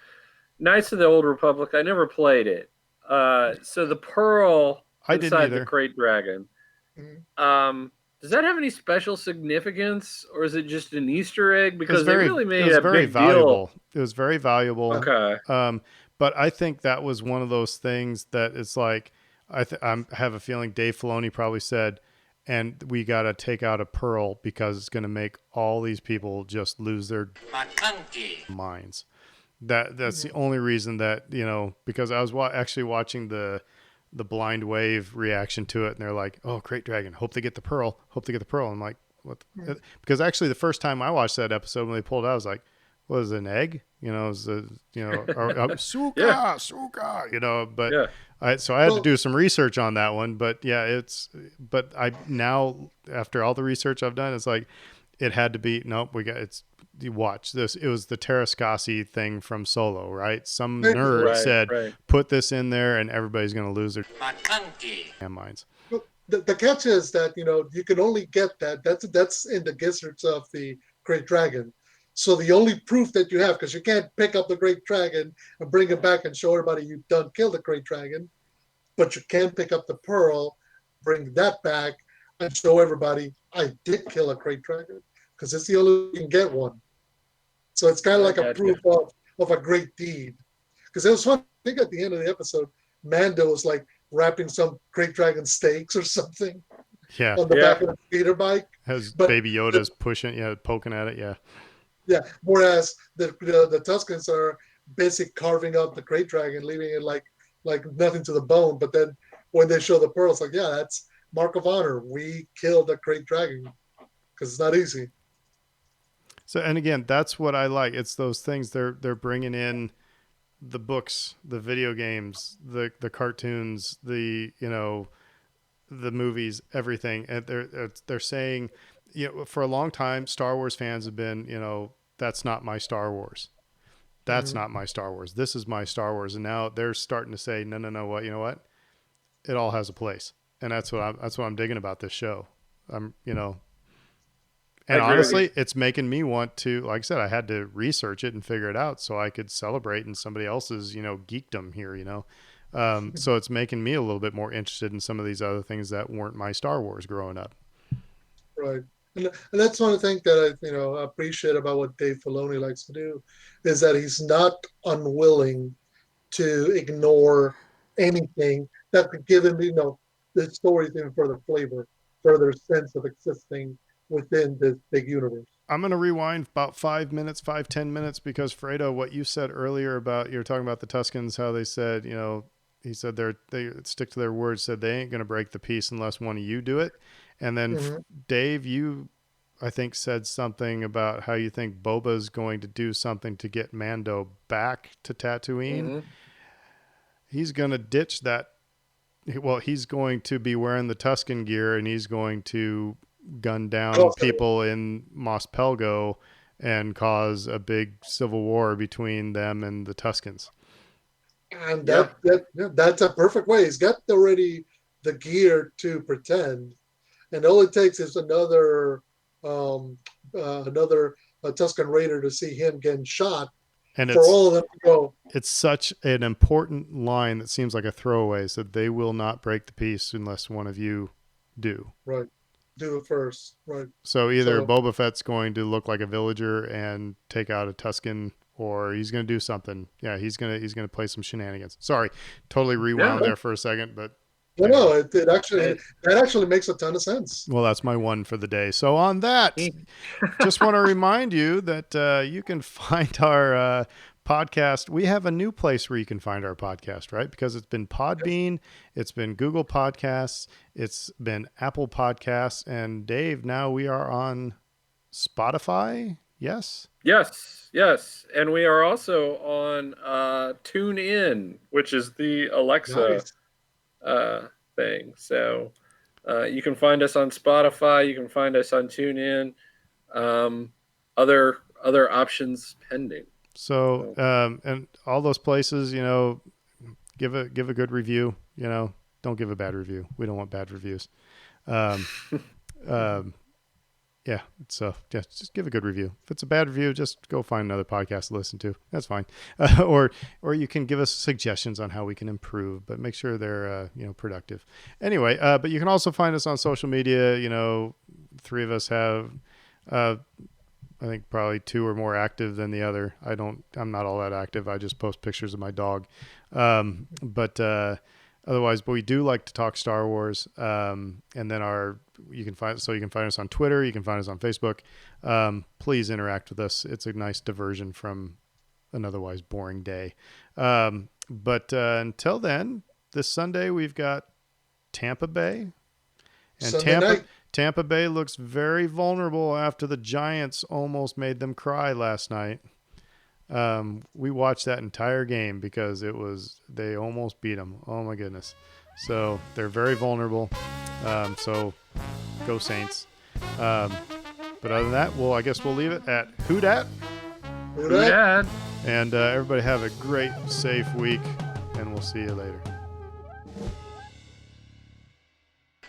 Knights of the Old Republic? I never played it. So the pearl inside the crate dragon. Does that have any special significance, or is it just an Easter egg? Because they really made a big deal. It was very valuable. Okay. But I think that was one of those things that it's like I have a feeling Dave Filoni probably said, and we got to take out a pearl because it's going to make all these people just lose their minds. That's the only reason that, because I was actually watching the Blind Wave reaction to it, and they're like, "Oh, Crate Dragon, hope they get the pearl. I'm like, what? Because actually the first time I watched that episode when they pulled it out, I was like, what is it, an egg? Suka, but so I had to do some research on that one, but but I now, after all the research I've done, it's like, it had to be, you watch this. It was the Terrascasi thing from Solo, right? Some nerd said, put this in there and everybody's going to lose their minds. The catch is that, you can only get that. That's in the gizzards of the Great Dragon. So the only proof that you have, because you can't pick up the Great Dragon and bring it back and show everybody you've done killed the Great Dragon, but you can pick up the pearl, bring that back, and show everybody I did kill a Great Dragon, because it's the only way you can get one. So it's kind of like a proof of a great deed. Because it was fun. I think at the end of the episode, Mando was like wrapping some Great Dragon steaks or something on the back of the speeder bike. As Baby Yoda's poking at it, Yeah, whereas the Tuskens are basically carving up the Great Dragon, leaving it like nothing to the bone. But then when they show the pearl, it's like, that's mark of honor. We killed a Great Dragon, because it's not easy. So, and again, that's what I like. It's those things they're bringing in, the books, the video games, the cartoons, the movies, everything. And they're saying, for a long time, Star Wars fans have been, that's not my Star Wars. That's not my Star Wars. This is my Star Wars. And now they're starting to say, no, what? You know what? It all has a place. And that's what I'm digging about this show. And honestly, it's making me want to, like I said, I had to research it and figure it out so I could celebrate in somebody else's, geekdom here, So it's making me a little bit more interested in some of these other things that weren't my Star Wars growing up. Right. And that's one of the things that I appreciate about what Dave Filoni likes to do, is that he's not unwilling to ignore anything that could give him, the stories even further flavor, further sense of existing within this big universe. I'm going to rewind about 10 minutes, because Fredo, what you said earlier about, you were talking about the Tuskens, how they said, he said they stick to their words, said they ain't going to break the peace unless one of you do it. And then Dave, you, I think, said something about how you think Boba's going to do something to get Mando back to Tatooine. he's going to ditch that. Well, he's going to be wearing the Tusken gear, and he's going to gun down people in Mos Pelgo and cause a big civil war between them and the Tuskens. And that's a perfect way. He's got already the gear to pretend, and all it takes is another Tusken Raider to see him getting shot, and for all of them to go. It's such an important line that seems like a throwaway. So they will not break the peace unless one of you do. Right. Do it first. Right. So either Boba Fett's going to look like a villager and take out a Tusken, or he's going to do something. Yeah, he's going to play some shenanigans. Sorry, totally rewound there for a second, but no, it actually makes a ton of sense. Well, that's my one for the day. So on that, just want to remind you that you can find our podcast. We have a new place where you can find our podcast, right? Because it's been Podbean, it's been Google Podcasts, it's been Apple Podcasts, and Dave, now we are on Spotify. Yes. And we are also on TuneIn, which is the Alexa thing. So you can find us on Spotify. You can find us on TuneIn. Other options pending. So and all those places, give a good review. Don't give a bad review. We don't want bad reviews. Yeah. So just give a good review. If it's a bad review, just go find another podcast to listen to. That's fine. Or you can give us suggestions on how we can improve, but make sure they're, productive. Anyway, but you can also find us on social media. Three of us have, I think probably two or more active than the other. I'm not all that active. I just post pictures of my dog. But we do like to talk Star Wars. And then you can find us on Twitter. You can find us on Facebook. Please interact with us. It's a nice diversion from an otherwise boring day. But until then, this Sunday we've got Tampa Bay, and Tampa Bay looks very vulnerable after the Giants almost made them cry last night. We watched that entire game because they almost beat them. Oh my goodness. So they're very vulnerable. So go Saints. But other than that, I guess we'll leave it at who dat. And everybody have a great, safe week, and we'll see you later.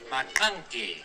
McConkey.